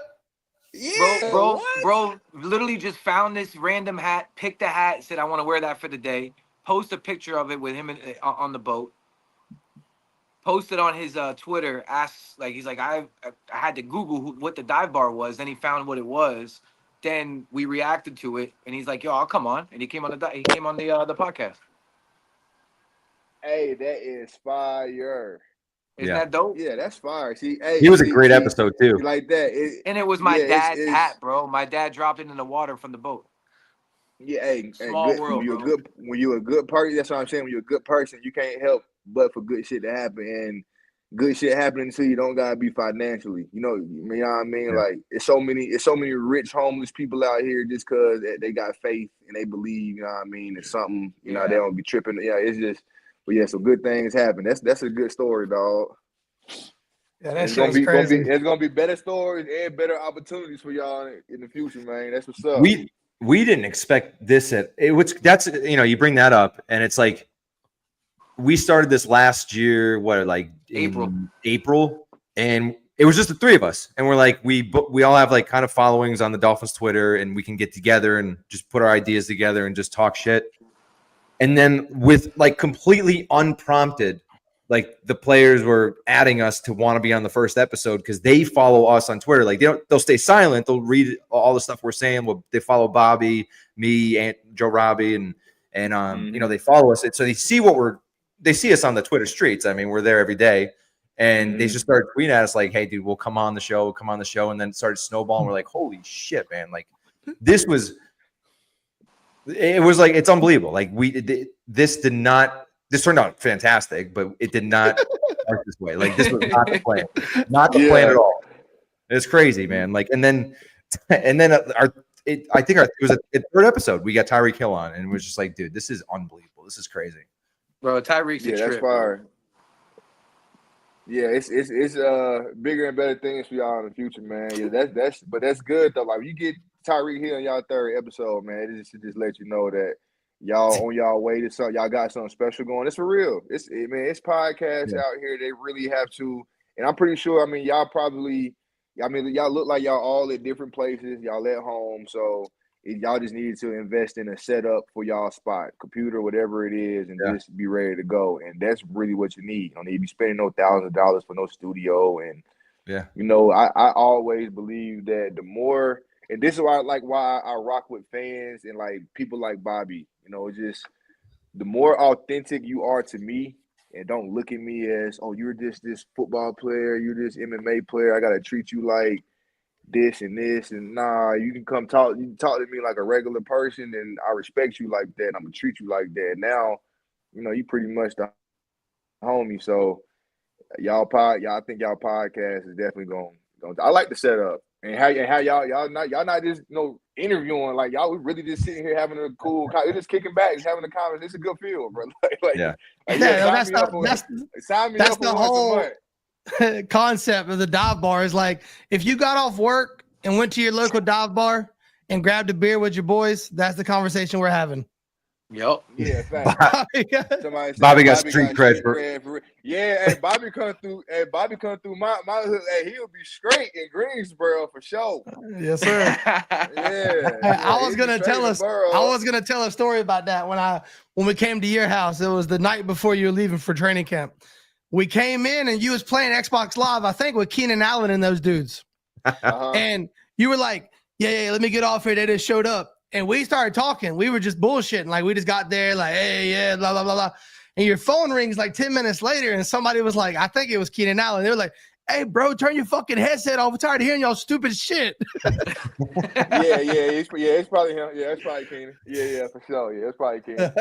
Yeah, bro, literally just found this random hat, picked a hat, said I want to wear that for the day. Post a picture of it with him on the boat. Posted on his Twitter. He's like, I had to Google what the dive bar was. Then he found what it was. Then we reacted to it, and he's like, "Yo, I'll come on." And he came on the podcast. Hey, that is fire. Isn't that dope? Yeah, that's fire. See, he was a great episode too. Like that, and it was my dad's hat, bro. My dad dropped it in the water from the boat. Yeah, hey, Small good. world, bro. When you're a good person, that's what I'm saying. When you're a good person, you can't help but for good shit to happen, and good shit happening to you don't gotta be financially. You know what I mean? Yeah. Like it's so many rich homeless people out here just because they got faith and they believe. You know what I mean? It's something. You know, they don't be tripping. Yeah, it's just. But yeah, so good things happen. That's a good story, dog. Yeah, that It's shit was crazy. it's gonna be better stories and better opportunities for y'all in the future, man. That's what's up. We didn't expect this that's you bring that up, and it's like we started this last year, in April, and it was just the three of us, and we're like we all have like kind of followings on the Dolphins Twitter, and we can get together and just put our ideas together and just talk shit. And then with like completely unprompted, like the players were adding us to want to be on the first episode because they follow us on Twitter. Like they'll stay silent. They'll read all the stuff we're saying. They follow Bobby, me, and Joe Robbie, and they follow us. So they see us on the Twitter streets. I mean, we're there every day, and they just started tweeting at us like, "Hey, dude, we'll come on the show, and then it started snowballing. We're like, "Holy shit, man!" Like this was. It was like it's unbelievable. Like this turned out fantastic, but it did not start this way. Like this was not the plan, plan at all. It's crazy, man. Like and then it was a third episode. We got Tyreek Hill on, and it was just like, dude, this is unbelievable. This is crazy, bro. Tyreek's a trip. That's fire. Yeah, it's bigger and better things for y'all in the future, man. Yeah, that's good though. Like you get Tyreek Hill in y'all third episode, man. It just let you know that y'all on y'all way to something. Y'all got something special going. It's for real. It's podcasts out here. They really have to, and I'm pretty sure. I mean, y'all look like y'all all at different places. Y'all at home, so y'all just needed to invest in a setup for y'all spot, computer, whatever it is, and just be ready to go. And that's really what you need. You don't need to be spending no thousands of dollars for no studio. And I always believe that the more. And this is why I rock with fans and like people like Bobby. You know, just the more authentic you are to me, and don't look at me as, oh, you're just this football player, you're this MMA player. I gotta treat you like this and this. And nah, you can come talk. You can talk to me like a regular person, and I respect you like that. I'm gonna treat you like that. Now, you pretty much the homie. So I think y'all podcast is definitely going. I like the setup. And how y'all not just interviewing, like y'all really just sitting here having a cool, you're just kicking back, just having a conversation. It's a good feel, bro. That's the whole concept of the dive bar. Is like if you got off work and went to your local dive bar and grabbed a beer with your boys, that's the conversation we're having. Yep. Yeah, Bobby got street cred for. Yeah, hey, Bobby come through. Hey, Bobby come through my hood. Hey, he'll be straight in Greensboro for sure. Yes, sir. I was gonna tell a story about that when we came to your house. It was the night before you were leaving for training camp. We came in and you was playing Xbox Live, I think, with Keenan Allen and those dudes. And you were like, yeah, let me get off here. They just showed up. And we started talking. We were just bullshitting. Like, we just got there, like, hey, yeah, blah, blah, blah, blah. And your phone rings like 10 minutes later, and somebody was like, I think it was Keenan Allen. They were like, hey, bro, turn your fucking headset off. We're tired of hearing y'all stupid shit. It's probably him. Yeah, it's probably Keenan. Yeah, for sure. Yeah, it's probably Keenan.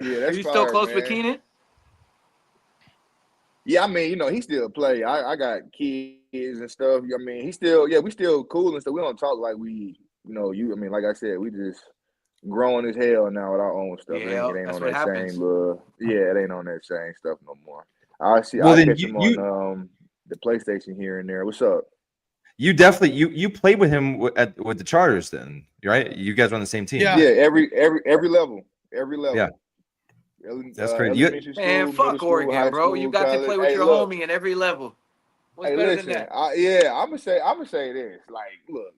Yeah, that's Are you still close with Keenan? Yeah, I mean, he still play. I got kids and stuff. I mean, we still cool and stuff. We don't talk like we. Like I said, we just growing as hell now with our own stuff. Yeah, it ain't on that same it ain't on that same stuff no more. I catch him on the PlayStation here and there. What's up? You definitely you played with him with the Chargers then, right? You guys were on the same team. Yeah, every level. Yeah. That's crazy. Man, fuck Oregon, bro. You got to play with your homie in every level. What's better than that? I'm gonna say this. Like, look.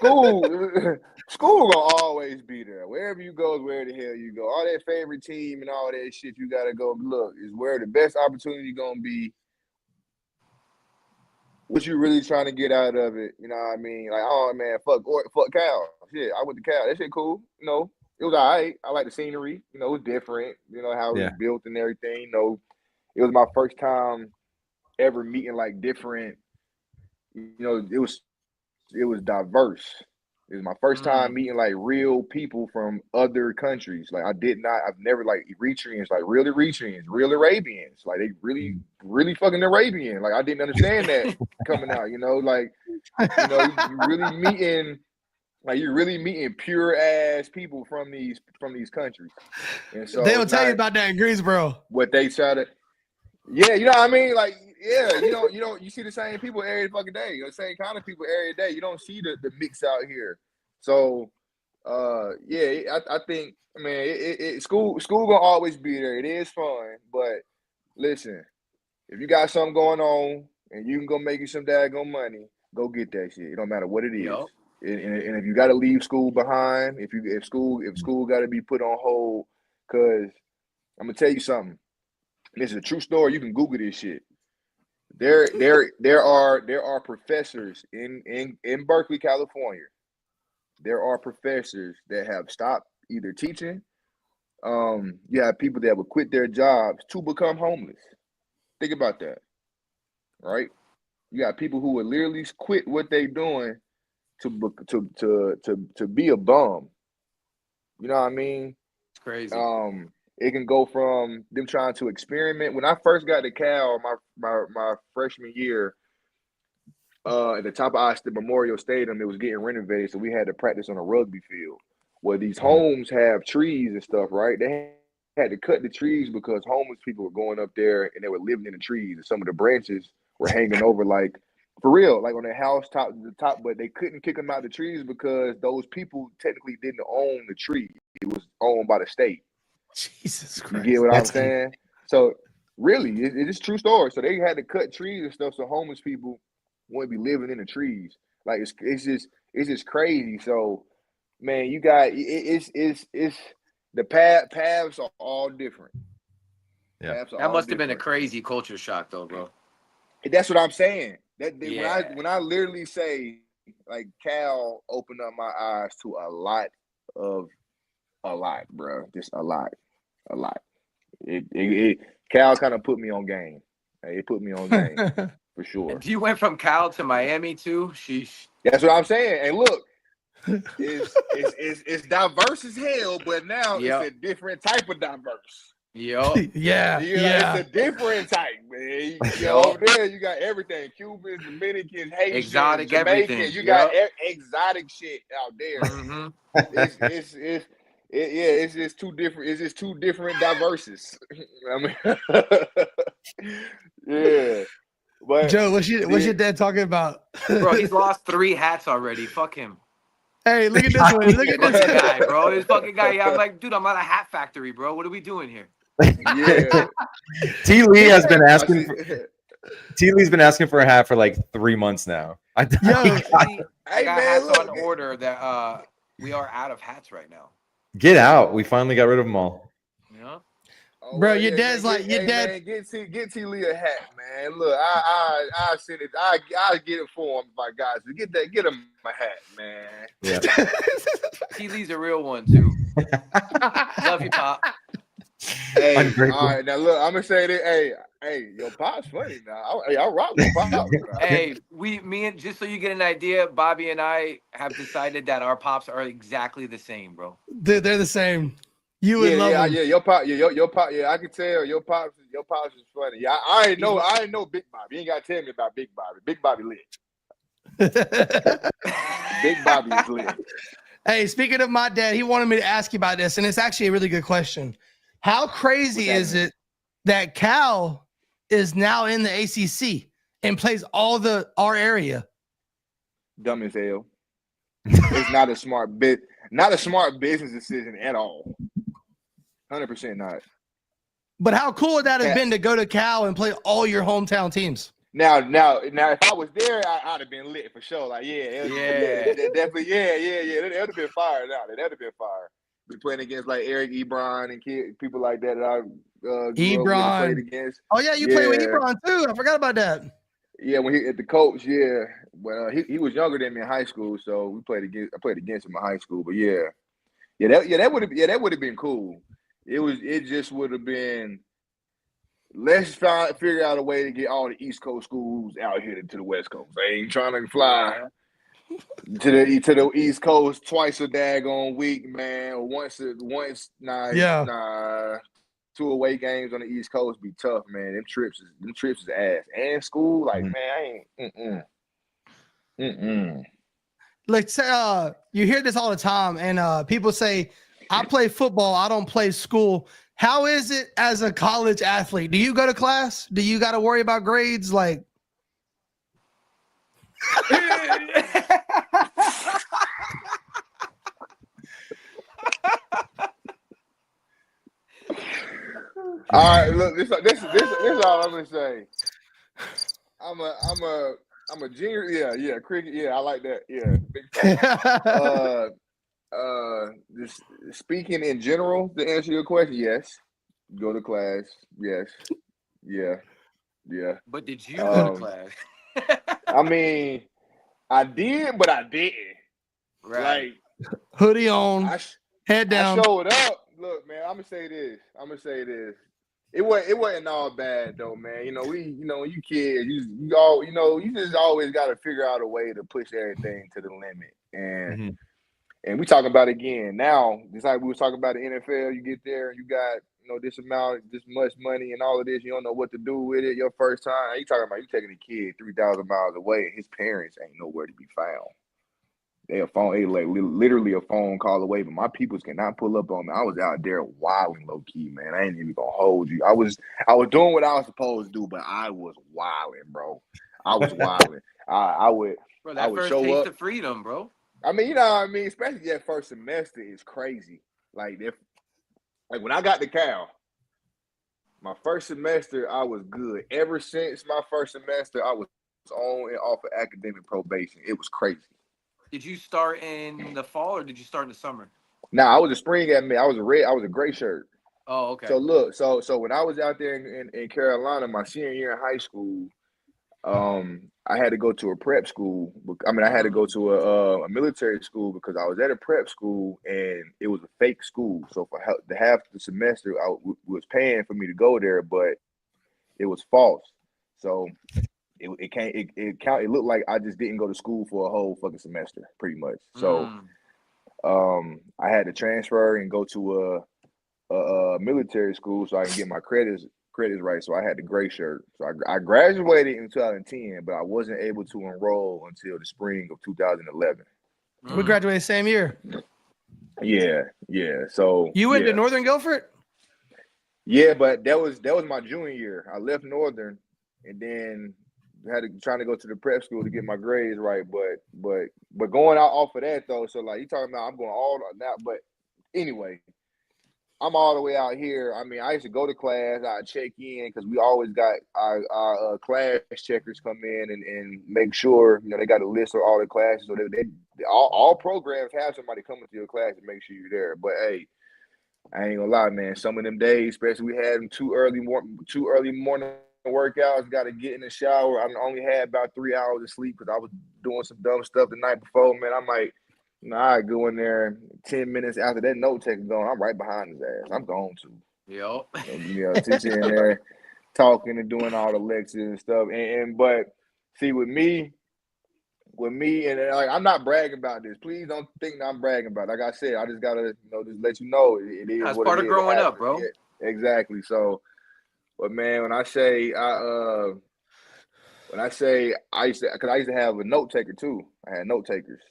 School gonna always be there. Wherever you go is where the hell you go. All that favorite team and all that shit you gotta go look is where the best opportunity gonna be. What you really trying to get out of it? You know what I mean? Like, oh man, fuck Cal. Shit, I went to Cal. That shit cool. It was all right. I like the scenery. It was different. How it was built and everything. It was my first time ever meeting like different. It was diverse. It was my first time meeting like real people from other countries. Like I've never like Eritreans, like real Eritreans, real Arabians. Like they really, really fucking Arabian. Like I didn't understand that coming out, you know, like, you know, you're really meeting pure ass people from these countries. And so they'll tell you about that in Greensboro. What they try to, yeah, you know what I mean? Like, yeah, you see the same people every fucking day, the same kind of people every day. You don't see the mix out here. So, yeah, I think, man, school gonna always be there. It is fun, but listen, if you got something going on and you can go make you some daggone money, go get that shit. It don't matter what it is. Yep. And if you got to leave school behind, if school got to be put on hold, because I'm gonna tell you something. This is a true story. You can Google this shit. There are professors in Berkeley, California. There are professors that have stopped either teaching. You have people that would quit their jobs to become homeless. Think about that, right? You got people who would literally quit what they're doing to be a bum. You know what I mean? It's crazy. It can go from them trying to experiment. When I first got to Cal, my freshman year, at the top of the Memorial Stadium, it was getting renovated, so we had to practice on a rugby field. Where these homes have trees and stuff, right? They had to cut the trees because homeless people were going up there and they were living in the trees, and some of the branches were hanging over, like for real, like on their house top to the top, but they couldn't kick them out of the trees because those people technically didn't own the tree. It was owned by the state. Jesus Christ. You get what I'm saying? So really, it is true story. So they had to cut trees and stuff so homeless people wouldn't be living in the trees. Like it's just crazy. So man, you got it's the paths are all different. Yeah, that must have been a crazy culture shock, though, bro. That's what I'm saying. Yeah. When I literally say like Cal opened up my eyes to a lot, bro. Just a lot. Cal kind of put me on game. It put me on game for sure. You went from Cal to Miami too. Sheesh. That's what I'm saying. And look, it's diverse as hell, but now it's a different type of diverse. Yo. Yeah. It's a different type, man. Over there, you got everything: Cubans, Dominicans, Haitians, Exotic Jamaicans. everything. You got exotic shit out there. Mm-hmm. It's just two different. It's just two different diverses. I mean, yeah. But Joe, what's your dad talking about? Bro, he's lost 3 hats already. Fuck him. Hey, look at this one. Look at this guy, bro. This fucking guy. Yeah, I'm like, dude, I'm at a hat factory, bro. What are we doing here? Yeah. T. Lee has been asking. T. Lee's been asking for a hat for like 3 months now. I got hats on order that we are out of hats right now. Get out. We finally got rid of them all. Yeah. Oh, bro, your dad's like your dad. Man, get T. Lee a hat, man. Look, I send it. I get it for him by guys. Get him a hat, man. Yeah. T. Lee's a real one too. Love you, Pop. Hey, all right, now look, I'm gonna say that. Hey, your Pop's funny now. I rock with Pop. Hey, just so you get an idea, Bobby and I have decided that our Pops are exactly the same, bro. They're the same. You would love them. Yeah, your Pop, yeah, I can tell your Pops is funny. Yeah, I know Big Bobby. You ain't gotta tell me about Big Bobby. Big Bobby lit. Big Bobby is lit. Hey, speaking of my dad, he wanted me to ask you about this, and it's actually a really good question. How crazy is it that Cal is now in the ACC and plays our area? Dumb as hell. It's not a smart business decision at all. 100% not. But how cool would that have been to go to Cal and play all your hometown teams? Now, if I was there, I'd have been lit for sure. Like, definitely, That would have been fire. Now, that would have been fire. Be playing against like Eric Ebron and people like that I Ebron played against. Oh yeah, you played with Ebron too. I forgot about that. Yeah, when he at the coach, yeah. Well, he was younger than me in high school, so I played against him in high school. But that would have been cool. It just would have been. Let's figure out a way to get all the East Coast schools out here to the West Coast. They ain't trying to fly to the East Coast twice a daggone week, man. Nah. 2 away games on the East Coast be tough, man. Them trips is ass. And school, like, man, I ain't. Like, say, you hear this all the time, and people say, "I play football. I don't play school." How is it as a college athlete? Do you go to class? Do you got to worry about grades? Like, All right, look, this is all I'm gonna say. I'm a junior. Yeah, cricket. Yeah, I like that. Yeah, big fan. Just speaking in general to answer your question, yes. Go to class. Yes. Yeah. But did you go to class? I mean, I did, but I didn't. Right. Like, hoodie on, head down. I showed up. Look, man, I'm gonna say this. It wasn't all bad though, man. You know, when you kids, you just always got to figure out a way to push everything to the limit. And we talking about it again now. Just like we was talking about the NFL, you get there and you got this much money and all of this. You don't know what to do with it. Your first time, you talking about you taking a kid 3,000 miles away, and his parents ain't nowhere to be found. They like literally a phone call away, but my peoples cannot pull up on me. I was out there wilding low key, man. I ain't even gonna hold you. I was doing what I was supposed to do, but I was wilding, bro. I was wilding. I would first show taste up. of freedom, bro. I mean, you know what I mean? Especially that first semester is crazy. Like when I got to Cal, my first semester, I was good. Ever since my first semester, I was on and off of academic probation. It was crazy. Did you start in the fall or did you start in the summer? Nah, I was a spring admit. I was a gray shirt. Oh, okay. So look, so when I was out there in Carolina, my senior year in high school, I had to go to a prep school. I mean, I had to go to a military school because I was at a prep school and it was a fake school. So for the half the semester, I was paying for me to go there, but it was false. So it looked like I just didn't go to school for a whole fucking semester, pretty much. So I had to transfer and go to a military school so I can get my credits right. So I had the gray shirt. So I graduated in 2010, but I wasn't able to enroll until the spring of 2011. We graduated same year. Yeah. So you went to Northern Guilford? Yeah, but that was my junior year. I left Northern and then trying to go to the prep school to get my grades right. But going out off of that though, so like you talking about I'm going all now, but anyway. I'm all the way out here. I mean, I used to go to class. I'd check in because we always got our class checkers come in and make sure, they got a list of all the classes. So all programs have somebody coming to your class to make sure you're there. But, hey, I ain't going to lie, man. Some of them days, especially we had them two early morning workouts, got to get in the shower. I only had about 3 hours of sleep because I was doing some dumb stuff the night before, man. I might – I go in there 10 minutes after that note taker going. I'm right behind his ass. I'm going to. Yep. And, teaching in there, talking and doing all the lectures and stuff. But see, with me, and like I'm not bragging about this. Please don't think that I'm bragging about it. Like I said, I just gotta, just let you know it is. That's what part it of is. growing up, bro. Yeah, exactly. So, but man, when I say I used to have a note taker too. I had note takers.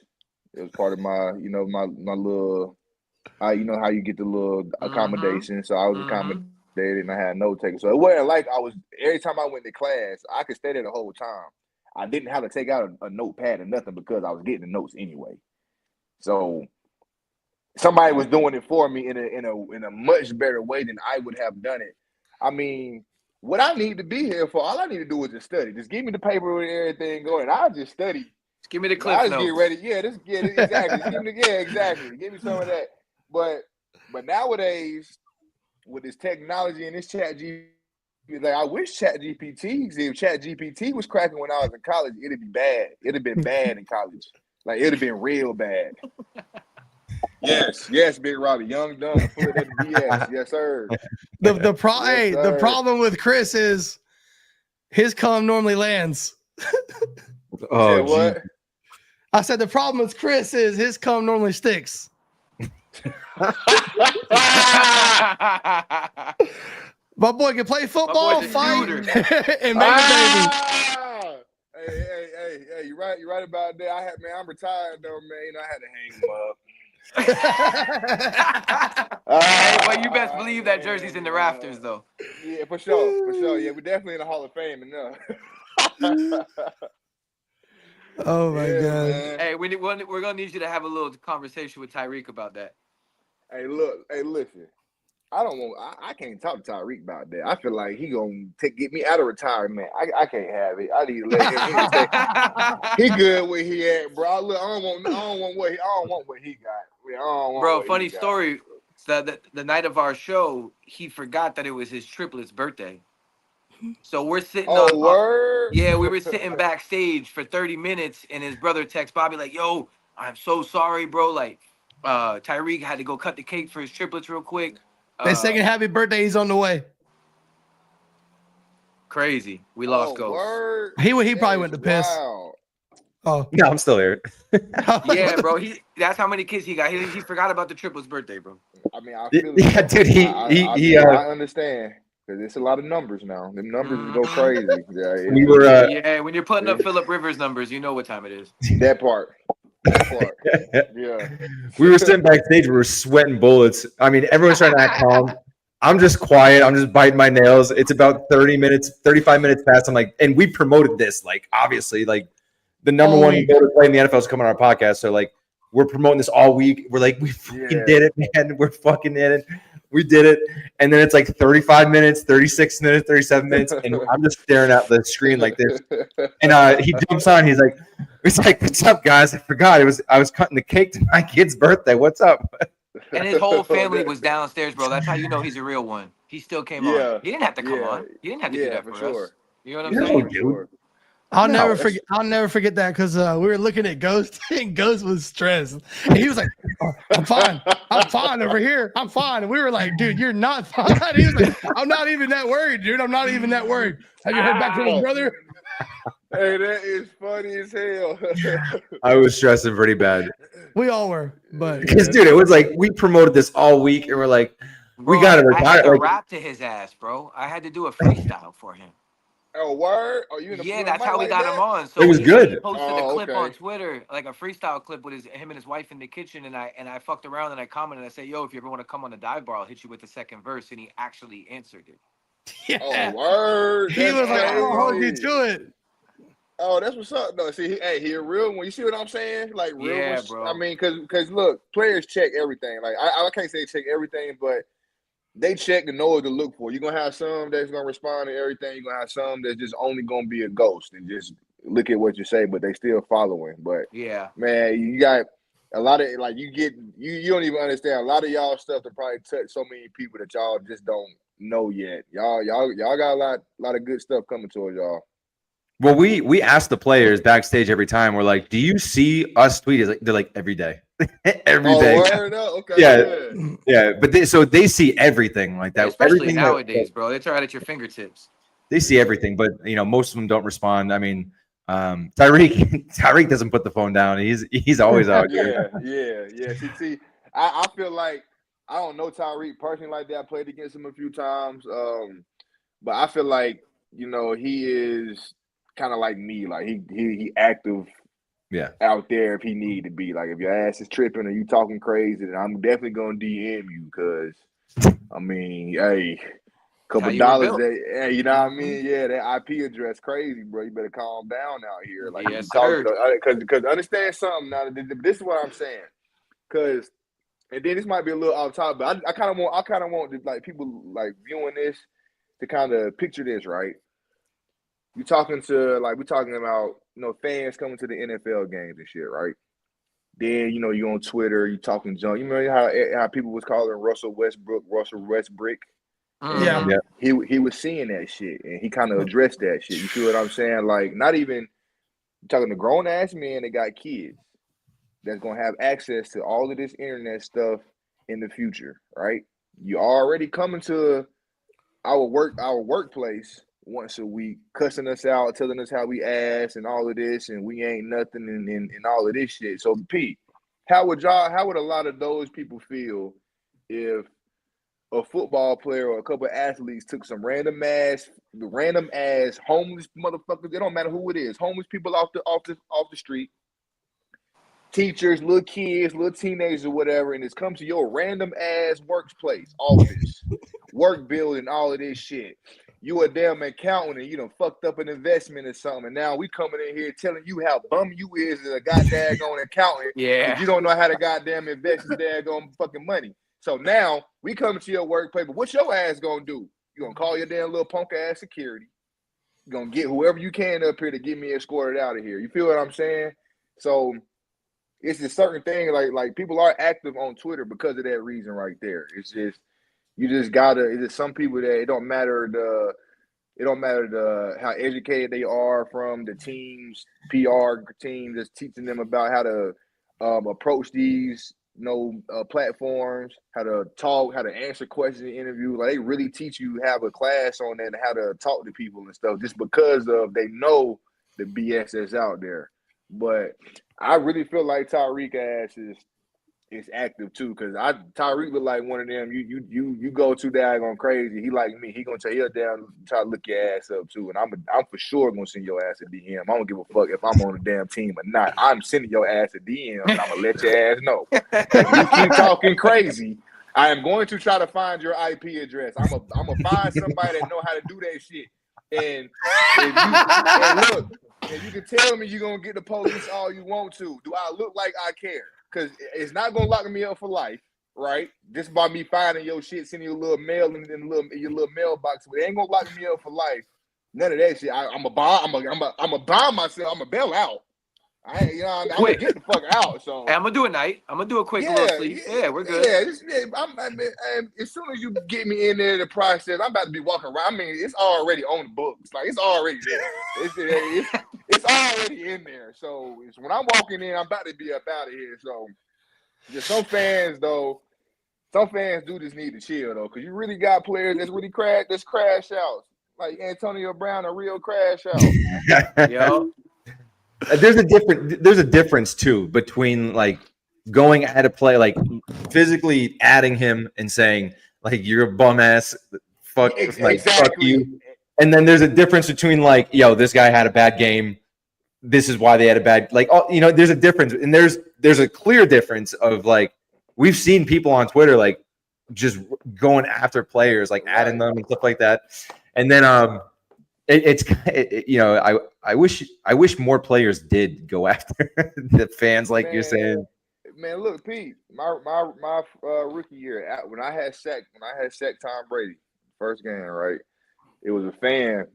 It was part of my, my little, how you get the little accommodation. So I was accommodated and I had note takers. So it wasn't like every time I went to class, I could stay there the whole time. I didn't have to take out a notepad or nothing because I was getting the notes anyway. So somebody was doing it for me in a much better way than I would have done it. I mean, what I need to be here for, all I need to do is just study. Just give me the paper with everything going. I'll just study. Give me the clip notes. Get ready. Yeah, exactly. Exactly. Give me some of that. But nowadays, with this technology and this chat GPT, like I wish chat GPT, if chat GPT was cracking when I was in college, it'd be bad. It'd have been bad in college. Like it'd have been real bad. Yes, Big Robbie. Young, dumb, full of that BS. Yes, sir. The problem with Chris is his cum normally lands. Oh, what? I said the problem with Chris is his cum normally sticks. My boy can play football, boy's a fight, shooter. and make a baby. Hey, you're right about that. I'm retired though, man. You know, I had to hang him up. Hey, but you best believe that jersey's in the rafters, though. Yeah, for sure. Yeah, we're definitely in the Hall of Fame enough. Oh my God. Man. Hey, we're gonna need you to have a little conversation with Tyreek about that. Hey, listen. I can't talk to Tyreek about that. I feel like he gonna get me out of retirement. I can't have it. I need to let him stay. He good where he at, bro. Look, I don't want what he got. Bro, funny story. The night of our show, he forgot that it was his triplet's birthday. So we're sitting word? Yeah, we were sitting backstage for 30 minutes, and his brother texts Bobby like, "Yo, I'm so sorry, bro. Like, Tyreek had to go cut the cake for his triplets real quick." And second happy birthday, he's on the way. Crazy. We lost Ghost. Word? He probably went to piss. Wow. Oh No, I'm still here. Yeah, bro. That's how many kids he got. He forgot about the triplets' birthday, bro. I mean, I feel Yeah, dude. I understand. Because it's a lot of numbers now. The numbers go crazy. We were. Yeah, when you're putting up Phillip Rivers numbers, you know what time it is. That part. Yeah. We were sitting backstage. We were sweating bullets. I mean, everyone's trying to act calm. I'm just quiet. I'm just biting my nails. It's about 35 minutes past. I'm like, and we promoted this, like, obviously, like, the number one voted play in the NFL is coming on our podcast. So, like, we're promoting this all week. We're like, we fucking did it, man. We're fucking in it. We did it. And then it's like 35 minutes, 36 minutes, 37 minutes. And I'm just staring at the screen like this. And he jumps on. He's like, what's up, guys? I forgot. I was cutting the cake to my kid's birthday. What's up? And his whole family was downstairs, bro. That's how you know he's a real one. He still came on. He didn't have to come on. He didn't have to do that for us. You know what I'm saying? Dude. I'll never forget that because we were looking at Ghost and Ghost was stressed. And he was like, "Oh, I'm fine over here. I'm fine." And we were like, "Dude, you're not fine." He was like, "I'm not even that worried, dude. I'm not even that worried. Have you heard back from his brother?" Hey, that is funny as hell. I was stressing pretty bad. We all were, but because dude, it was like we promoted this all week, and we're like, we got to retire. I had to rap to his ass, bro. I had to do a freestyle for him. Oh, word? Oh, That's how we got him on. So it was good. He posted a clip on Twitter, like a freestyle clip with him and his wife in the kitchen, and I fucked around and I commented. I said, "Yo, if you ever want to come on the dive bar, I'll hit you with the second verse," and he actually answered it. Yeah. Oh, word. He was like, "I'll hold you to it." Oh, that's what's up. No, see, he a real one. You see what I'm saying? Like, real bro. I mean, because look, players check everything. Like, I can't say check everything, but they check to know what to look for. You're going to have some that's going to respond to everything. You're going to have some that's just only going to be a ghost and just look at what you say, but they still following. But, man, you got a lot of, like, you don't even understand. A lot of y'all stuff to probably touch so many people that y'all just don't know yet. Y'all got a lot of good stuff coming towards y'all. Well, we ask the players backstage every time. We're like, "Do you see us tweet?" They're like, "Every day, every day." Word up. Okay, yeah. But they see everything like that. Especially everything nowadays, bro. It's right at your fingertips. They see everything, but most of them don't respond. I mean, Tyreek doesn't put the phone down. He's always out. Yeah. See, I feel like I don't know Tyreek personally like that. I played against him a few times, but I feel like he is kind of like me. Like he active, out there if he need to be. Like if your ass is tripping or you talking crazy, then I'm definitely gonna DM you because I mean, hey. Couple dollars, you know what I mean? Yeah, that IP address crazy, bro. You better calm down out here. Like, because understand something now. This is what I'm saying. Because, and then this might be a little off top, but I kind of want like people like viewing this to kind of picture this, right? We're talking about fans coming to the NFL games and shit, right? Then you on Twitter, you talking junk. You remember how people was calling Russell Westbrook. Yeah. He was seeing that shit and he kind of addressed that shit. You see what I'm saying? Like, not even talking to grown ass men that got kids that's gonna have access to all of this internet stuff in the future, right? You already coming to our workplace once a week, cussing us out, telling us how we ass and all of this, and we ain't nothing and all of this shit. So, Pete, how would a lot of those people feel if a football player or a couple of athletes took some random ass homeless motherfuckers? It don't matter who it is, homeless people off the street, teachers, little kids, little teenagers, or whatever, and it's come to your random ass workplace, office, work building, all of this shit. You a damn accountant and you done fucked up an investment or something, and now we coming in here telling you how bum you is as a goddamn accountant. Yeah. You don't know how to goddamn invest your daggone fucking money. So now we come to your workplace, but what's your ass gonna do? You gonna call your damn little punk ass security. You gonna get whoever you can up here to get me escorted out of here. You feel what I'm saying? So it's a certain thing, like people are active on Twitter because of that reason right there. It's just it's just some people that it don't matter how educated they are from the team's PR team that's teaching them about how to approach these platforms, how to talk, how to answer questions in interviews. Like they really teach you, have a class on that and how to talk to people and stuff, just because of they know the BS that's out there. But I really feel like Tyreek ass is active too, because Tyreek look like one of them. You go too daggone crazy. He like me. He gonna tell you down, try to look your ass up too. And I'm for sure gonna send your ass a DM. I don't give a fuck if I'm on the damn team or not. I'm sending your ass a DM, and I'm gonna let your ass know. If you keep talking crazy, I am going to try to find your IP address. I'm gonna find somebody that know how to do that shit. And look, and you can tell me you're gonna get the police all you want to. Do I look like I care? Because it's not gonna lock me up for life, right? Just by me finding your shit, sending you a little mail in your little mailbox. It ain't gonna lock me up for life. None of that shit. I'm a bomb myself. I'm a bail out. I'm gonna get the fuck out. So Hey, I'm gonna do a night. I'm gonna do a quick little sleep. Yeah, we're good. As soon as you get me in there, the process, I'm about to be walking around. I mean, it's already on the books. Like it's already there. It's already in there. So when I'm walking in, I'm about to be up out of here. So just some fans do just need to chill though, because you really got players that's really crash outs. Like Antonio Brown, a real crash out. Yo. There's a difference too between like going at a play, like physically adding him and saying like you're a bum ass, fuck you, and then there's a difference between like, yo, this guy had a bad game, this is why they had a bad, like, there's a difference, and there's a clear difference of like we've seen people on Twitter like just going after players, like adding them and stuff like that, and then I wish more players did go after the fans, like you're saying. Man, look, Pete, my rookie year, when I had sacked Tom Brady first game, right? It was a fan.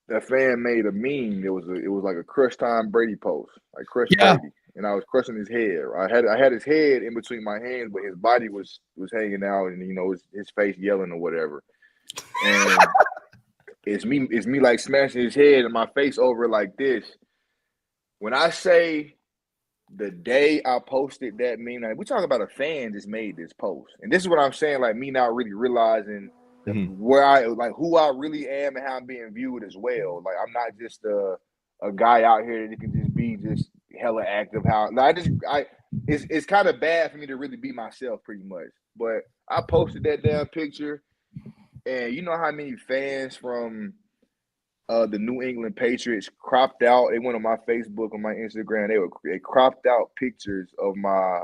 That fan made a meme. It was like a crush Tom Brady post, like crush Brady, and I was crushing his head. I had his head in between my hands, but his body was hanging out, and his face yelling or whatever, and. It's me like smashing his head and my face over like this. When I say the day I posted that meme, like we talk about a fan just made this post. And this is what I'm saying, like me not really realizing where who I really am and how I'm being viewed as well. Like I'm not just a guy out here that can just be just hella active. It's kind of bad for me to really be myself pretty much. But I posted that damn picture. And you know how many fans from the New England Patriots cropped out? They went on my Facebook, on my Instagram. They cropped out pictures of my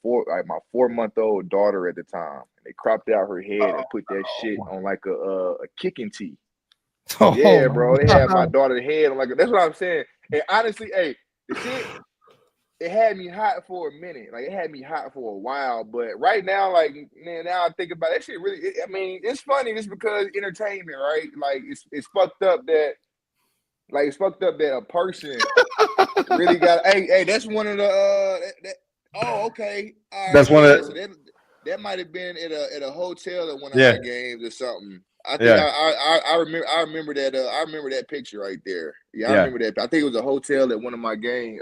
4-month-old daughter at the time. And they cropped out her head and put that shit on like a kicking tee. Yeah, bro. They had my daughter's head on like that's what I'm saying. And honestly, hey, the shit. It had me hot for a minute. Like, it had me hot for a while. But right now, like, man, now I think about it, that shit really, it's funny just because entertainment, right? Like, it's fucked up that a person really got, hey, that's one of the, okay. All right, that's one of the, so that might have been at a hotel at one of our games or something. I think I remember that. I remember that picture right there. Yeah, I remember that. I think it was a hotel at one of our games.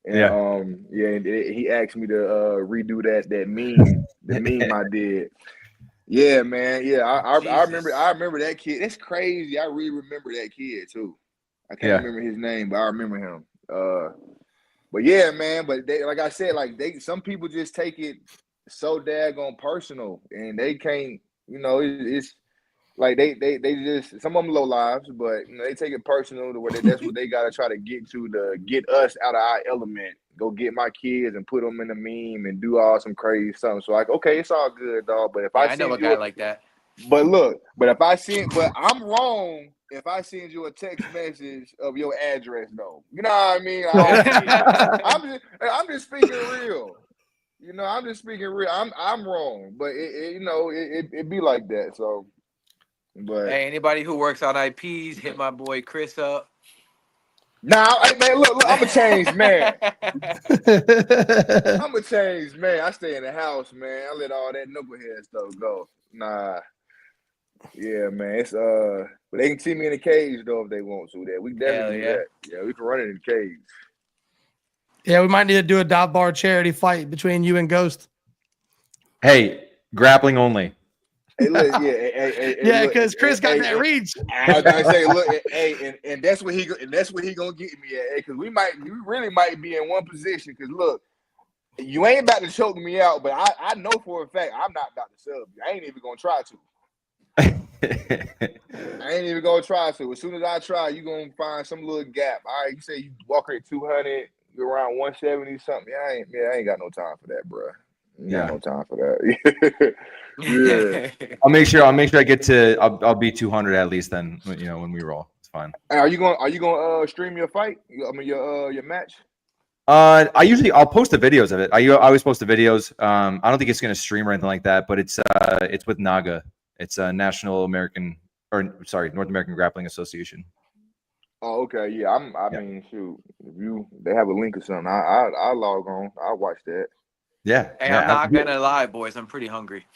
And he asked me to redo that meme, the meme I did. Yeah, man. Yeah, I Jesus. remember that kid. It's crazy. I really remember that kid too. I can't Yeah. remember his name, but I remember him. But yeah, man. But they, like I said, some people just take it so daggone personal, and they can't. It's like they just, some of them low lives, but they take it personal to where that's what they got to try to get us out of our element. Go get my kids and put them in a meme and do all some crazy stuff. So like, okay, it's all good, dog. But if Yeah, I I know a send guy you, like that. but I'm wrong if I send you a text message of your address, though. You know what I mean? I'm just speaking real. I'm just speaking real. I'm wrong, but it be like that. So. But Hey, anybody who works on IPs, hit my boy Chris up. now, hey, man, look, I'm a changed man. I'm a changed man. I stay in the house, man. I let all that knucklehead stuff go. Nah, yeah, man. It's but they can see me in the cage though if they want to. That we definitely do that. Yeah, we can run it in the cage. Yeah, we might need to do a dive bar charity fight between you and Ghost. Hey, grappling only. Hey, look, yeah, yeah, because Chris got that reach. I was gonna say, look, and that's what he gonna get me at, because we really might be in one position. Because look, you ain't about to choke me out, but I know for a fact I'm not about to sub you. I ain't even gonna try to. I ain't even gonna try to. As soon as I try, you gonna find some little gap. All right, you say you walk her at 200, you're around 170 something. I ain't got no time for that, bro. Yeah, no time for that. Yeah, I'll make sure I get to. I'll be 200 at least. Then when we roll, it's fine. Hey, are you gonna stream your fight? Your match? I'll post the videos of it. I always post the videos. I don't think it's gonna stream or anything like that, but it's with NAGA. It's a North American Grappling Association. Oh, okay, yeah. I mean, shoot, if they have a link or something, I log on. I'll watch that. Yeah. Hey, I'm not gonna lie, boys. I'm pretty hungry.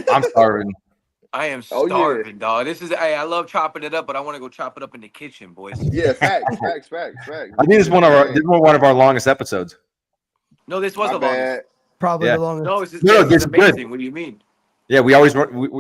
I'm starving. I am starving, dog. Hey, I love chopping it up, but I want to go chop it up in the kitchen, boys. Yeah, facts. I think this is one of our longest episodes. No, this was the longest. Probably the longest. No, this is amazing. Good. What do you mean? Yeah, we always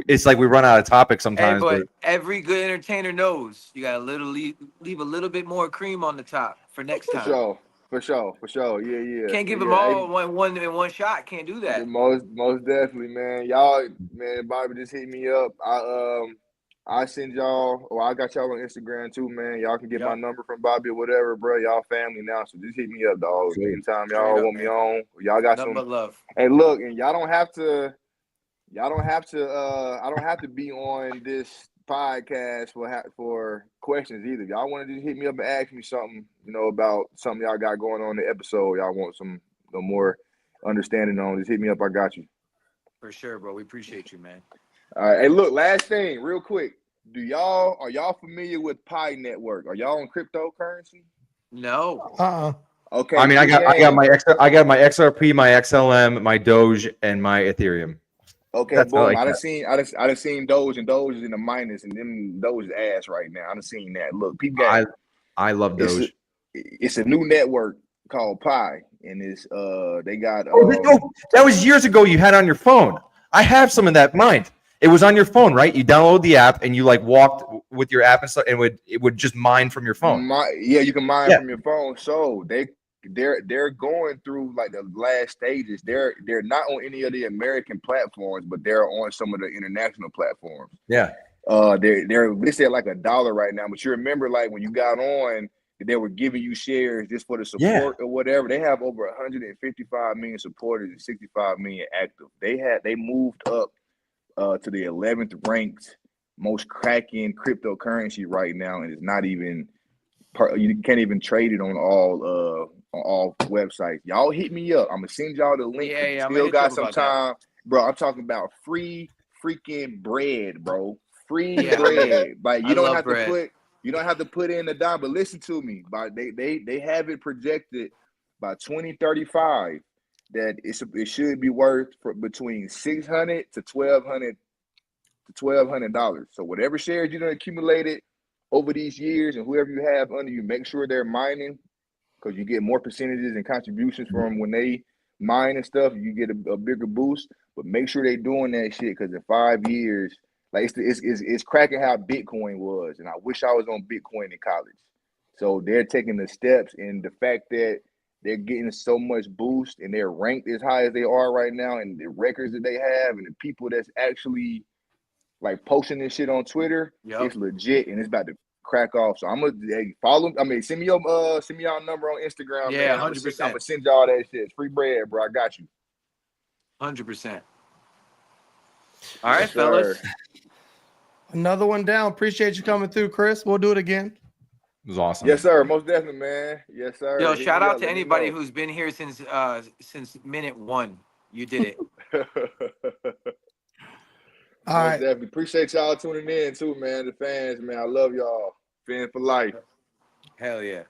it's like we run out of topics sometimes. Hey, but every good entertainer knows you gotta leave a little bit more cream on the top for next time. For sure. Yeah. Can't give them all in one shot. Can't do that. Most definitely, man. Y'all, man, Bobby just hit me up. I send y'all, or I got y'all on Instagram too, man. Y'all can get my number from Bobby or whatever, bro. Y'all family now, so just hit me up, dog. Anytime y'all want me on, y'all got nothing but love. Hey, look, and y'all don't have to. I don't have to be on this podcast for questions either. Y'all want to just hit me up and ask me something, about something y'all got going on in the episode. Y'all want some more understanding on, just hit me up. I got you. For sure, bro. We appreciate you, man. All right. Hey, look, last thing, real quick. Are y'all familiar with Pi Network? Are y'all on cryptocurrency? No. Okay. I mean, I got my XRP, my XLM, my Doge, and my Ethereum. Okay, That's boom. like I done seen Doge, and Doge is in the minus, and them Doge is ass right now. I done seen that. Look, people I love Doge. It's a new network called Pi, and it's they got that was years ago. You had on your phone. I have some of that mind. It was on your phone, right? You download the app and you walked with your app and stuff, and it would just mine from your phone. You can mine from your phone. So they're going through the last stages. They're not on any of the American platforms, but they're on some of the international platforms. Yeah. They're listed at $1 right now. But you remember, when you got on, they were giving you shares just for the support or whatever. They have over 155 million supporters and 65 million active. They moved up to the 11th ranked most cracking cryptocurrency right now, and it's not even you can't even trade it on all websites. Y'all hit me up. I'm gonna send y'all the link. Yeah. Still got some time, bro. I'm talking about free freaking bread, bro. Free bread. You don't have to put in the dime. But listen to me. They have it projected by 2035 that it should be worth between $600 to $1,200. So whatever shares you done accumulated over these years, and whoever you have under you, make sure they're mining, because you get more percentages and contributions from when mind and stuff, you get a bigger boost. But make sure they doing that shit, because in 5 years, like it's cracking how Bitcoin was, and I wish I was on Bitcoin in college. So they're taking the steps, and the fact that they're getting so much boost and they're ranked as high as they are right now, and the records that they have, and the people that's actually like posting this shit on Twitter, it's legit, and it's about to crack off. So I'm gonna follow. I mean, send me y'all number on Instagram. Yeah, man. 100%. I'm gonna send y'all that shit. It's free bread, bro. I got you. 100%. All right, fellas. Another one down. Appreciate you coming through, Chris. We'll do it again. It was awesome. Yes, sir. Most definitely, man. Yes, sir. Yo, shout out to anybody who's been here since minute 1. You did it. All right. Definitely appreciate y'all tuning in too, man. The fans, man. I love y'all. Fan for life. Hell yeah.